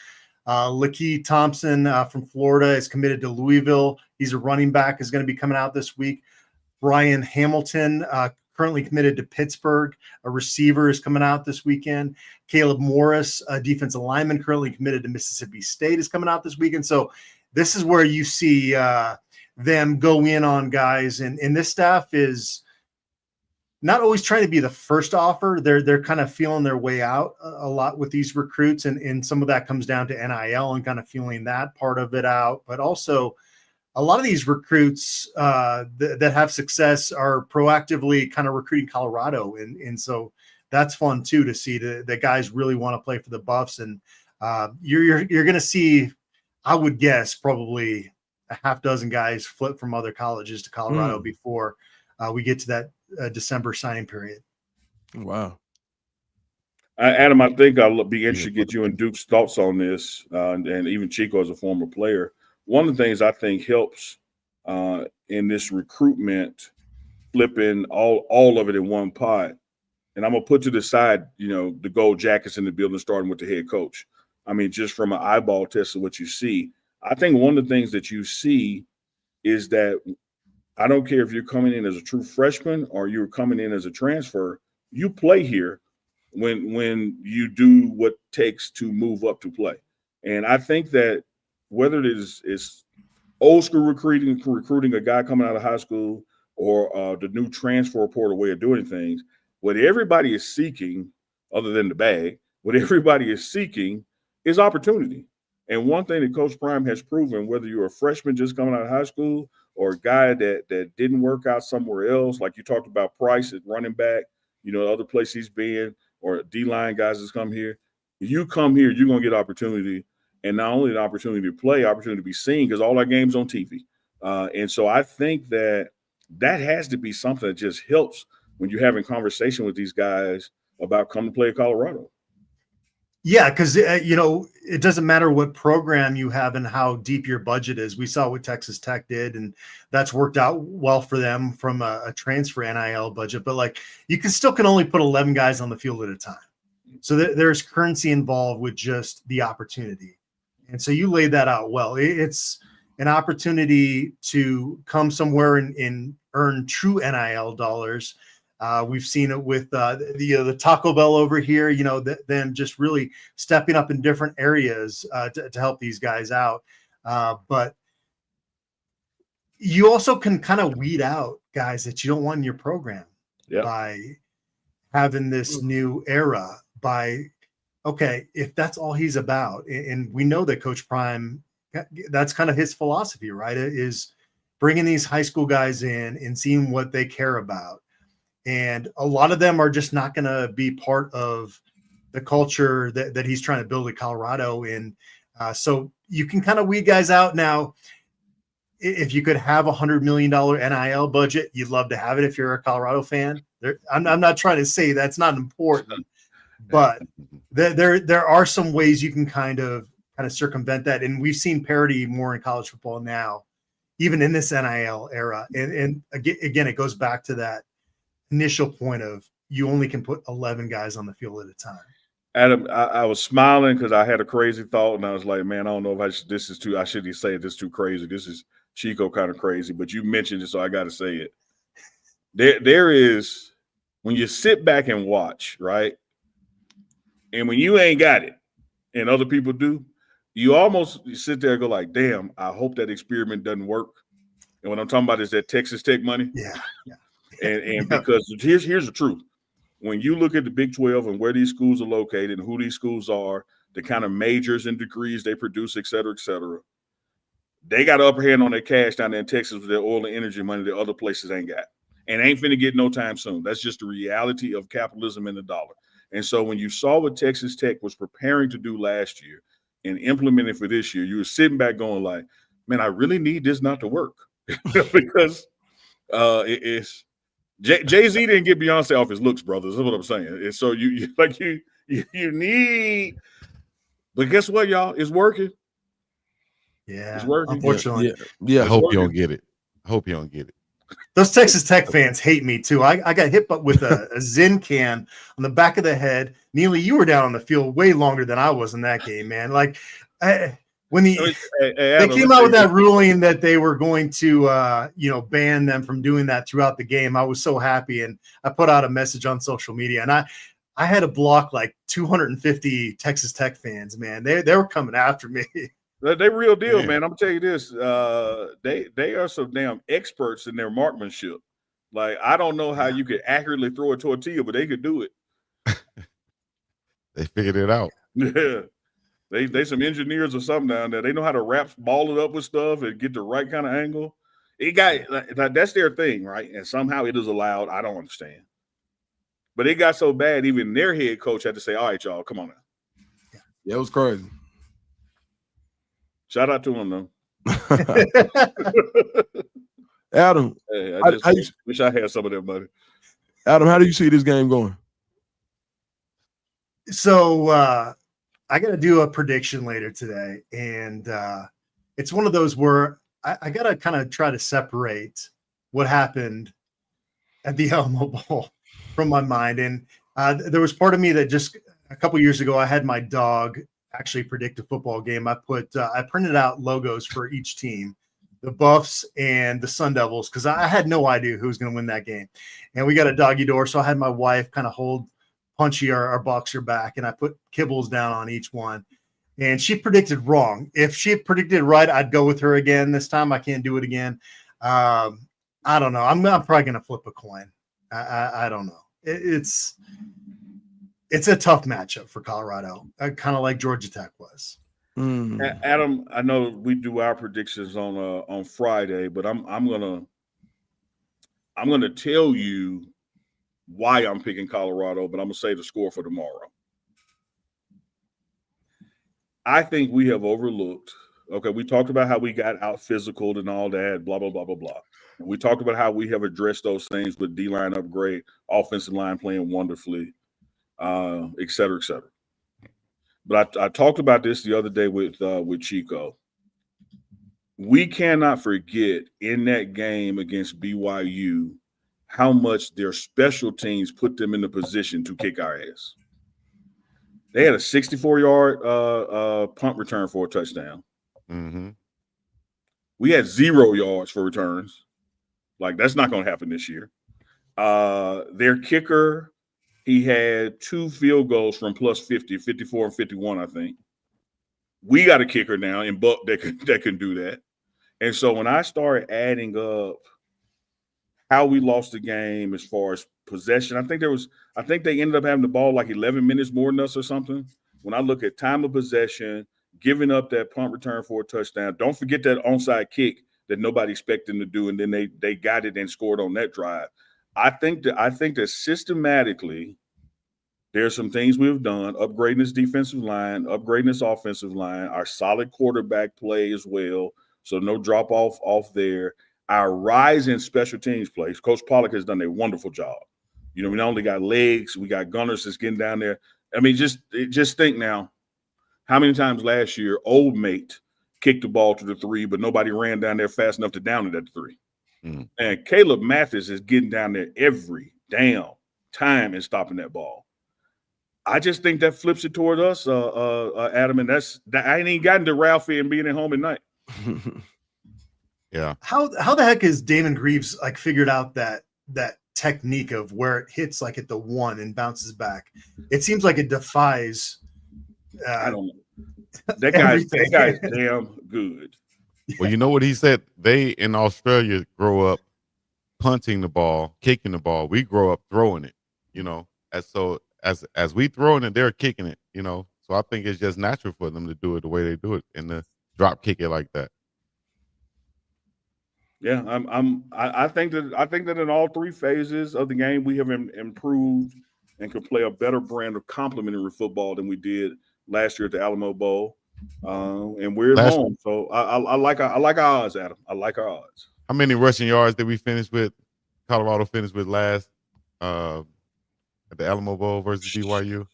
S4: Lakeith Thompson from Florida is committed to Louisville. He's a running back, is going to be coming out this week. Brian Hamilton, currently committed to Pittsburgh, a receiver, is coming out this weekend. Caleb Morris, a defensive lineman, currently committed to Mississippi State, is coming out this weekend. So this is where you see them go in on guys, and this staff is not always trying to be the first offer. They're kind of feeling their way out a lot with these recruits, and some of that comes down to NIL and kind of feeling that part of it out. But also, a lot of these recruits that have success are proactively kind of recruiting Colorado, and so that's fun too to see that guys really want to play for the Buffs. And you're going to see, I would guess, probably a half dozen guys flip from other colleges to Colorado before we get to that December signing period.
S3: Wow.
S1: Adam, I think I'll be interested to get you and Duke's thoughts on this, and even Chico as a former player. One of the things I think helps in this recruitment, flipping all of it in one pot, and I'm going to put to the side, the gold jackets in the building, starting with the head coach. I mean, just from an eyeball test of what you see, I think one of the things that you see is that I don't care if you're coming in as a true freshman or you're coming in as a transfer, you play here when you do what it takes to move up to play. And I think that whether it is old school recruiting a guy coming out of high school or the new transfer portal way of doing things, what everybody is seeking, other than the bag, what everybody is seeking is opportunity. And one thing that Coach Prime has proven, whether you're a freshman just coming out of high school or a guy that didn't work out somewhere else, like you talked about Price at running back, other place he's been, or D-line guys that's come here, you come here, you're going to get opportunity. And not only an opportunity to play, opportunity to be seen, because all our games on TV. And so I think that has to be something that just helps when you're having conversation with these guys about coming to play at Colorado.
S4: Yeah, because, it doesn't matter what program you have and how deep your budget is. We saw what Texas Tech did, and that's worked out well for them from a transfer NIL budget. But, you can only put 11 guys on the field at a time. So there's currency involved with just the opportunity. And so you laid that out well. It's an opportunity to come somewhere and earn true NIL dollars. We've seen it with the Taco Bell over here, them just really stepping up in different areas to help these guys out. But you also can kind of weed out guys that you don't want in your program by having this new era okay, if that's all he's about, and we know that Coach Prime, that's kind of his philosophy, right? Is bringing these high school guys in and seeing what they care about. And a lot of them are just not going to be part of the culture that he's trying to build at Colorado. And so you can kind of weed guys out now. If you could have $100 million NIL budget, you'd love to have it if you're a Colorado fan. I'm not trying to say that's not important, but there are some ways you can kind of circumvent that. And we've seen parity more in college football now, even in this NIL era. And again, it goes back to that initial point of you only can put 11 guys on the field at a time.
S1: Adam, I was smiling because I had a crazy thought, and I was like, man, I don't know if I shouldn't say this is too crazy. This is Chico kind of crazy, but you mentioned it, so I got to say it. There is, when you sit back and watch, right, and when you ain't got it and other people do, you sit there and go like, damn, I hope that experiment doesn't work. And what I'm talking about is that Texas Tech money.
S4: Yeah.
S1: And because here's the truth. When you look at the Big 12 and where these schools are located and who these schools are, the kind of majors and degrees they produce, et cetera, they got an upper hand on their cash down there in Texas with their oil and energy money that other places ain't got. And ain't finna get no time soon. That's just the reality of capitalism and the dollar. And so when you saw what Texas Tech was preparing to do last year and implementing for this year, you were sitting back going like, man, I really need this not to work. Because it's Jay-Z didn't get Beyonce off his looks, brothers. That's what I'm saying. And so you need, but guess what, y'all? It's working.
S4: Yeah,
S1: it's working.
S4: Unfortunately,
S3: yeah.
S2: I hope you don't get it.
S4: Those Texas Tech fans hate me too. I got hit with a Zin can on the back of the head. Neely, you were down on the field way longer than I was in that game, man. Like when they came out with that ruling that they were going to ban them from doing that throughout the game, I was so happy, and I put out a message on social media, and I had to block like 250 Texas Tech fans. Man, they were coming after me.
S1: They real deal, man. I'm gonna tell you this. They are some damn experts in their marksmanship. Like, I don't know how you could accurately throw a tortilla, but they could do it.
S2: They figured it out.
S1: Yeah. They some engineers or something down there. They know how to ball it up with stuff and get the right kind of angle. That's their thing, right? And somehow it is allowed. I don't understand. But it got so bad, even their head coach had to say, all right, y'all, come on now.
S3: Yeah, it was crazy.
S1: Shout out to him, though.
S3: Adam,
S1: hey, I wish I had some of that money.
S3: Adam, how do you see this game going?
S4: So I got to do a prediction later today, and it's one of those where I got to kind of try to separate what happened at the Alamo Bowl from my mind. And there was part of me that just a couple years ago, I had my dog actually predict a football game. I printed out logos for each team, the Buffs and the Sun Devils, because I had no idea who was going to win that game. And we got a doggy door, so I had my wife kind of hold Punchy, our boxer, back, and I put kibbles down on each one. And she predicted wrong. If she had predicted right, I'd go with her again. This time I can't do it again. I don't know. I'm probably going to flip a coin. I don't know. It's a tough matchup for Colorado, kind of like Georgia Tech was.
S1: Adam, I know we do our predictions on Friday, but I'm gonna tell you why I'm picking Colorado, but I'm gonna say the score for tomorrow. I think we have overlooked. Okay, we talked about how we got out physical and all that, blah blah blah blah blah. And we talked about how we have addressed those things with D-line upgrade, offensive line playing wonderfully. Et cetera, et cetera. But I talked about this the other day with Chico. We cannot forget in that game against BYU how much their special teams put them in the position to kick our ass. They had a 64-yard punt return for a touchdown.
S2: Mm-hmm.
S1: We had 0 yards for returns. Like, that's not going to happen this year. Their kicker, he had 2 field goals from plus 50, 54 and 51, I think. We got a kicker now in Buck that can do that. And so when I started adding up how we lost the game as far as possession, I think they ended up having the ball like 11 minutes more than us or something. When I look at time of possession, giving up that punt return for a touchdown, don't forget that onside kick that nobody expected them to do, and then they got it and scored on that drive. I think that systematically there's some things we've done, upgrading this defensive line, upgrading this offensive line, our solid quarterback play as well, so no drop off there. Our rise in special teams plays. Coach Pollock has done a wonderful job. We not only got legs, we got gunners that's getting down there. I mean, just think now, how many times last year Old Mate kicked the ball to the 3, but nobody ran down there fast enough to down it at the 3. Mm. And Caleb Mathis is getting down there every damn time and stopping that ball. I just think that flips it toward us, Adam, and I ain't even gotten to Ralphie and being at home at night.
S2: Yeah.
S4: How the heck is Damon Greaves figured out that technique of where it hits at the 1 and bounces back? It seems like it defies.
S1: I don't know. That guy's damn good.
S2: Well, you know what he said? They in Australia grow up punting the ball, kicking the ball. We grow up throwing it. As we throwing it, they're kicking it. So I think it's just natural for them to do it the way they do it and to drop kick it like that.
S1: Yeah, I think that in all 3 phases of the game we have improved and could play a better brand of complementary football than we did last year at the Alamo Bowl, and we're at home. So I like our odds, Adam. I like our odds.
S2: How many rushing yards did we finish with? Colorado finished with last at the Alamo Bowl versus BYU.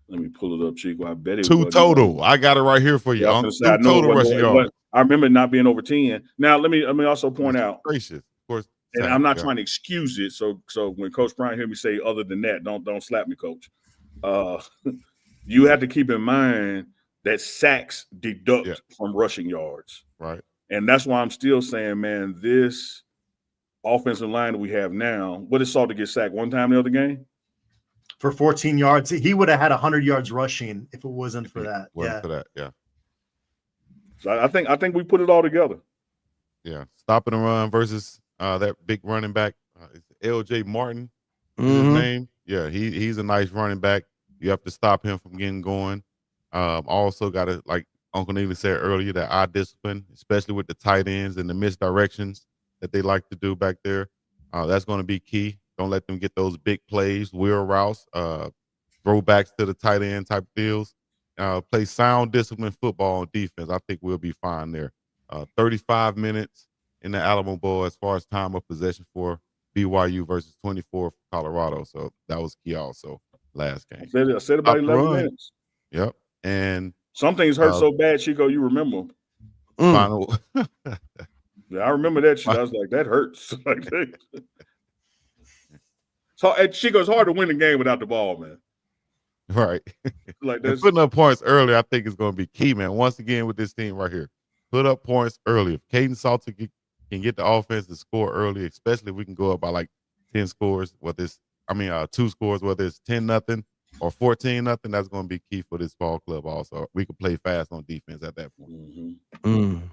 S1: Let me pull it up, Chico. I bet it
S2: 2 total. I got it right here for you.
S1: Yeah,
S2: 2 total rushing yards.
S1: I remember it not being over 10. Now let me also point out.
S2: Gracious, of course.
S1: And I'm not trying to excuse it. So when Coach Bryant hear me say other than that, don't slap me, Coach. You have to keep in mind that sacks deduct from rushing yards.
S2: Right.
S1: And that's why I'm still saying, man, this offensive line that we have now, what is Salter get sacked one time the other game?
S4: For 14 yards. He would have had 100 yards rushing if it wasn't for that.
S2: Yeah.
S1: So I think we put it all together.
S2: Yeah. Stopping the run versus that big running back, LJ Martin is his name. Yeah, he's a nice running back. You have to stop him from getting going. Also got to, like Uncle Neely said earlier, that eye discipline, especially with the tight ends and the misdirections that they like to do back there. That's going to be key. Don't let them get those big plays, wheel routes, throwbacks to the tight end type deals. Play sound discipline football on defense. I think we'll be fine there. 35 minutes in the Alamo Bowl as far as time of possession for BYU versus 24 for Colorado. So that was key also last game.
S1: I said about 11 minutes.
S2: Yep. And
S1: some things hurt so bad, Chico, you remember them.
S2: Final.
S1: Yeah, I remember that shit. I was like, that hurts. So at Chico, it's hard to win the game without the ball, man.
S2: Right.
S1: Like that's
S2: putting up points early, I think is going to be key, man. Once again with this team right here, put up points early. If Caden Salter can get the offense to score early, especially if we can go up by like 10 scores, 2 scores, whether it's 10-0 or 14-0, that's going to be key for this ball club. Also, we can play fast on defense at that point.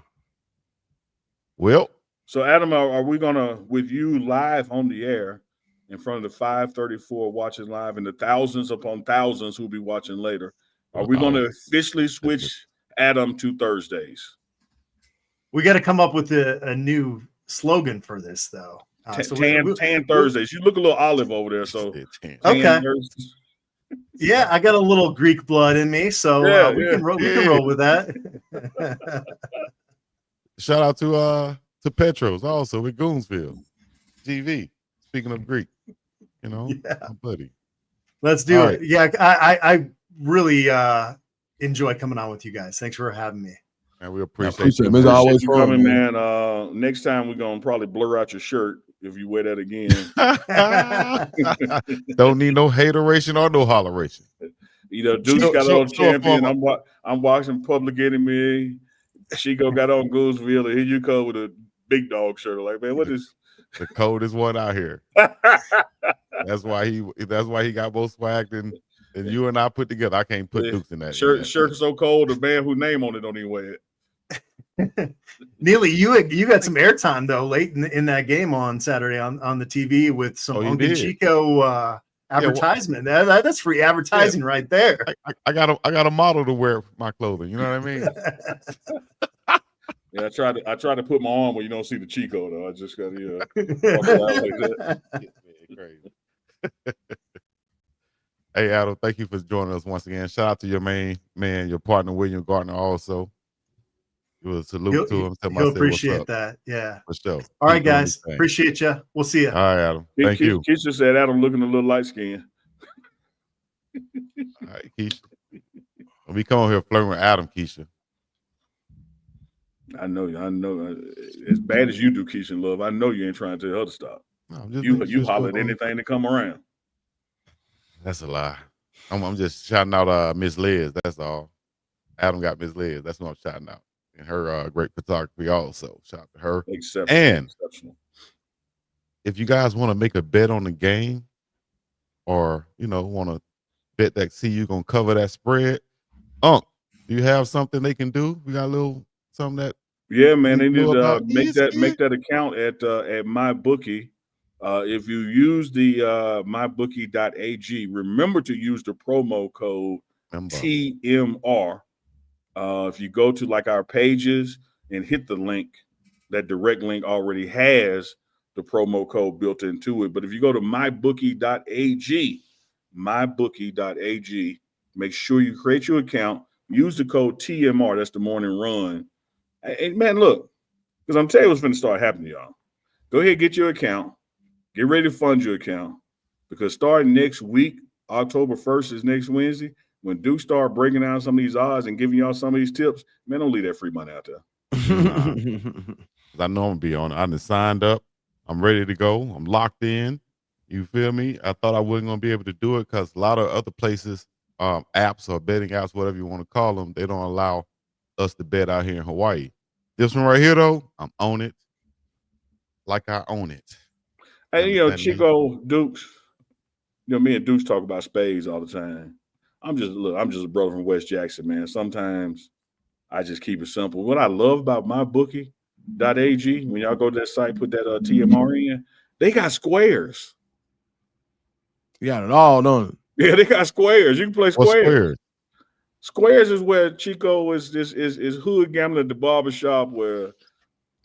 S2: Well,
S1: so Adam, are we gonna with you live on the air? In front of the 534 watching live and the thousands upon thousands who'll be watching later. Are we going to officially switch Adam to Thursdays?
S4: We got to come up with a new slogan for this, though.
S1: Tan Thursdays. You look a little olive over there, so
S4: okay. Thursdays. Yeah, I got a little Greek blood in me, so we can roll with that.
S2: Shout out to Petros also with Goonsville, GV. Speaking of Greek, my buddy.
S4: Let's do it. Right. Yeah, I really enjoy coming on with you guys. Thanks for having me.
S2: And we appreciate you.
S1: It's always you coming, man. Next time we're gonna probably blur out your shirt if you wear that again.
S2: Don't need no hateration or no holleration.
S1: Deuce got on champion. I'm watching Public Enemy. Chico got on Gooseville, and here you come with a big dog shirt. Like, man, what is
S2: the coldest one out here? That's why he got more swag than you and I put together. I can't put Dukes in that
S1: shirt. Is so cold, the man whose name on it don't even wear it.
S4: Neely, you got some airtime though late in that game on Saturday on the TV with some Uncle Chico advertisement. That's free advertising right there.
S2: I got a model to wear my clothing. You know what I mean?
S1: Yeah, I try to put my arm where you don't see the Chico though. I just got to walk around like that.
S2: Crazy. Hey, Adam, thank you for joining us once again. Shout out to your main man, your partner, William Gardner, also. You will salute to him.
S4: He'll appreciate that. Yeah.
S2: For sure.
S4: All right, guys. Appreciate you. We'll see you.
S2: All right, Adam. Thank you.
S1: Keisha said Adam looking a little light skinned.
S2: All right, Keisha. We come on here flirting with Adam, Keisha.
S1: I know. As bad as you do, Keisha, love, I know you ain't trying to tell her to stop. No, you holler at anything to come around.
S2: That's a lie. I'm just shouting out Miss Liz. That's all. Adam got Miss Liz. That's what I'm shouting out. And her great photography also. Shout out to her. Exceptional. If you guys want to make a bet on the game or, want to bet that CU going to cover that spread, do you have something they can do? We got a little something that.
S1: Yeah, man. They need to make that account at MyBookie. If you use the MyBookie.ag, remember to use the promo code TMR. If you go to like our pages and hit the link, that direct link already has the promo code built into it. But if you go to MyBookie.ag, make sure you create your account, use the code TMR. That's the morning run. Hey, man, look, because I'm telling you what's going to start happening, y'all. Go ahead, get your account. Get ready to fund your account because starting next week, October 1st is next Wednesday, when Duke start breaking down some of these odds and giving y'all some of these tips, man, don't leave that free money out there.
S2: I know I'm going to be on it. I done signed up. I'm ready to go. I'm locked in. You feel me? I thought I wasn't going to be able to do it because a lot of other places, apps or betting apps, whatever you want to call them, they don't allow us to bet out here in Hawaii. This one right here, though, I'm on it like I own it.
S1: Hey, Chico, Dukes, me and Dukes talk about spades all the time. I'm just a brother from West Jackson, man. Sometimes I just keep it simple. What I love about MyBookie.ag, when y'all go to that site, put that TMR in, they got squares.
S3: You got it all done.
S1: Yeah, they got squares. You can play squares.
S2: What's squares?
S1: Squares is where Chico is hood gambling at the barbershop where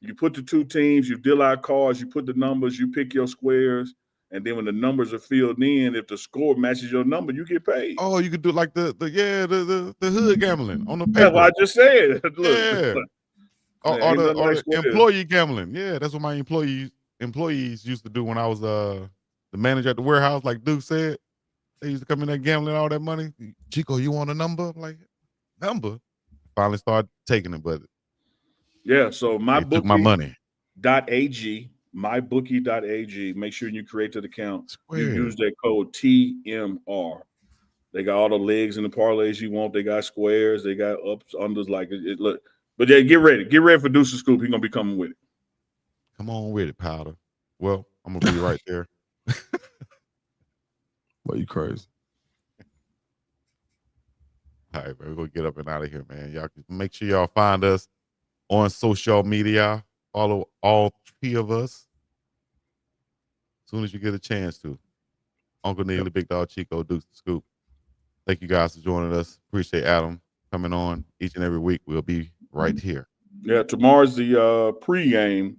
S1: you put the two teams, you deal out cards, you put the numbers, you pick your squares, and then when the numbers are filled in, if the score matches your number, you get paid.
S2: Oh, you could do like the hood gambling on the paper.
S1: That's what I just said. Look,
S2: yeah. Or the employee gambling. Yeah, that's what my employees used to do when I was the manager at the warehouse, like Duke said. They used to come in there gambling all that money. Chico, you want a number? I'm like, number? Finally started taking it, but
S1: yeah, so MyBookie
S2: took my money.
S1: MyBookie.ag. Make sure you create that account. You use that code TMR. They got all the legs and the parlays you want. They got squares. They got ups, unders. Like it look. But yeah, get ready. Get ready for Deuce Scoop. He's gonna be coming with it.
S2: Come on with it, Powder. Well, I'm gonna be right there.
S3: Boy, you crazy.
S2: All right, man, we're gonna get up and out of here, man. Y'all make sure y'all find us on social media. Follow all three of us as soon as you get a chance to. Uncle Neely, Big Dog Chico, Deuce the Scoop. Thank you guys for joining us. Appreciate Adam coming on each and every week. We'll be right here.
S1: Yeah, tomorrow's the pregame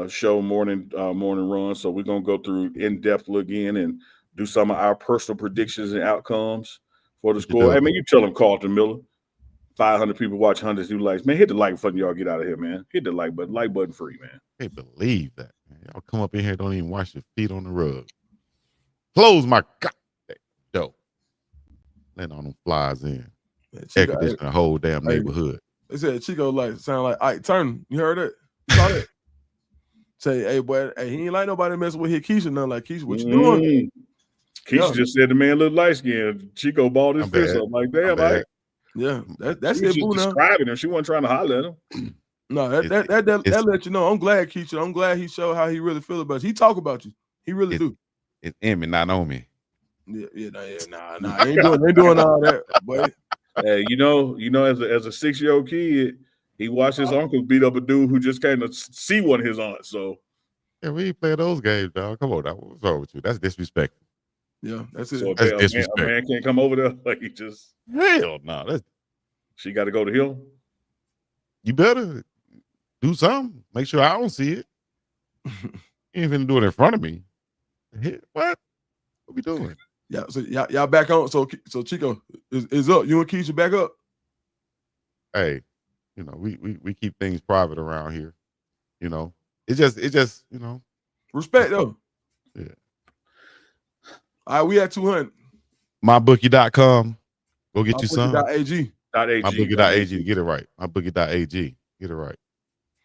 S1: show morning run. So we're gonna go through in-depth look in and do some of our personal predictions and outcomes for the score. I mean, you tell them Carlton Miller. 500 people watch, hundreds who likes. Man, hit the like button, y'all get out of here, man. Hit the like button. Like button free, man.
S2: I can't believe that, man. Y'all come up in here, don't even wash your feet on the rug. Close my goddamn door. Letting all them flies in. Air conditioning the whole damn neighborhood.
S3: They said Chico sound like Ike Turner. You heard it? You saw that? Say, hey, boy, he ain't like nobody messing with his Keisha. Nothing like Keisha. What you doing?
S1: Keisha just said the man looked light skinned. Chico balled his fist up like, damn, Ike.
S3: Yeah, that's
S1: it. Just describing him. She wasn't trying to holler at him.
S3: No, that let you know. I'm glad, Keisha. I'm glad he showed how he really feel about you. He talk about you. He really do.
S2: It's in me, not on me.
S3: Nah. Ain't doing all that, boy.
S1: Hey, you know, as a 6-year-old kid, he watched his uncle beat up a dude who just came to see one of his aunts. So
S2: yeah, we ain't play those games, dog. Come on, dog. What's wrong with you? That's disrespectful.
S3: Yeah, that's it.
S1: So
S2: that's disrespectful.
S1: A man can't come over there like he just
S2: hell no. She
S1: got to go to Hill.
S2: You better. do something. Make sure I don't see it. You ain't finna do it in front of me. What? What we doing?
S3: Yeah, so y'all back on. So Chico is up. You and Keisha back up?
S2: Hey, you know, we keep things private around here. You know, it's just, you know.
S3: Respect though.
S2: Yeah.
S3: All right, we at 200.
S2: MyBookie.com. Go get you some.
S3: MyBookie.ag.
S2: MyBookie.ag. Get it right. MyBookie.ag. Get it right.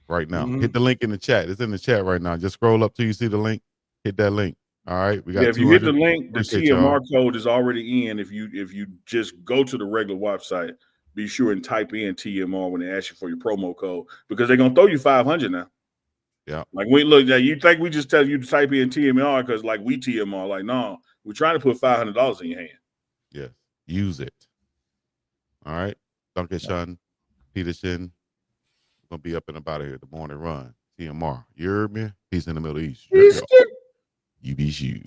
S2: Right now.
S3: Mm-hmm.
S2: Hit the link in the chat. It's in the chat right now. Just scroll up till you see the link. Hit that link. All right. We got
S1: if you hit the
S2: 200.
S1: link, the TMR code is already in. If you just go to the regular website, be sure and type in TMR when they ask you for your promo code, because they're gonna throw you 500 now.
S2: Yeah.
S1: Like we look, you think we just tell you to type in TMR because like we TMR? Like, no, we're trying to put $500 in your hand.
S2: Yes. Use it. All right. Duncan Shun, Peterson. We're gonna be up and about here. The morning run. TMR. You heard me? He's in the Middle East. You be shoot.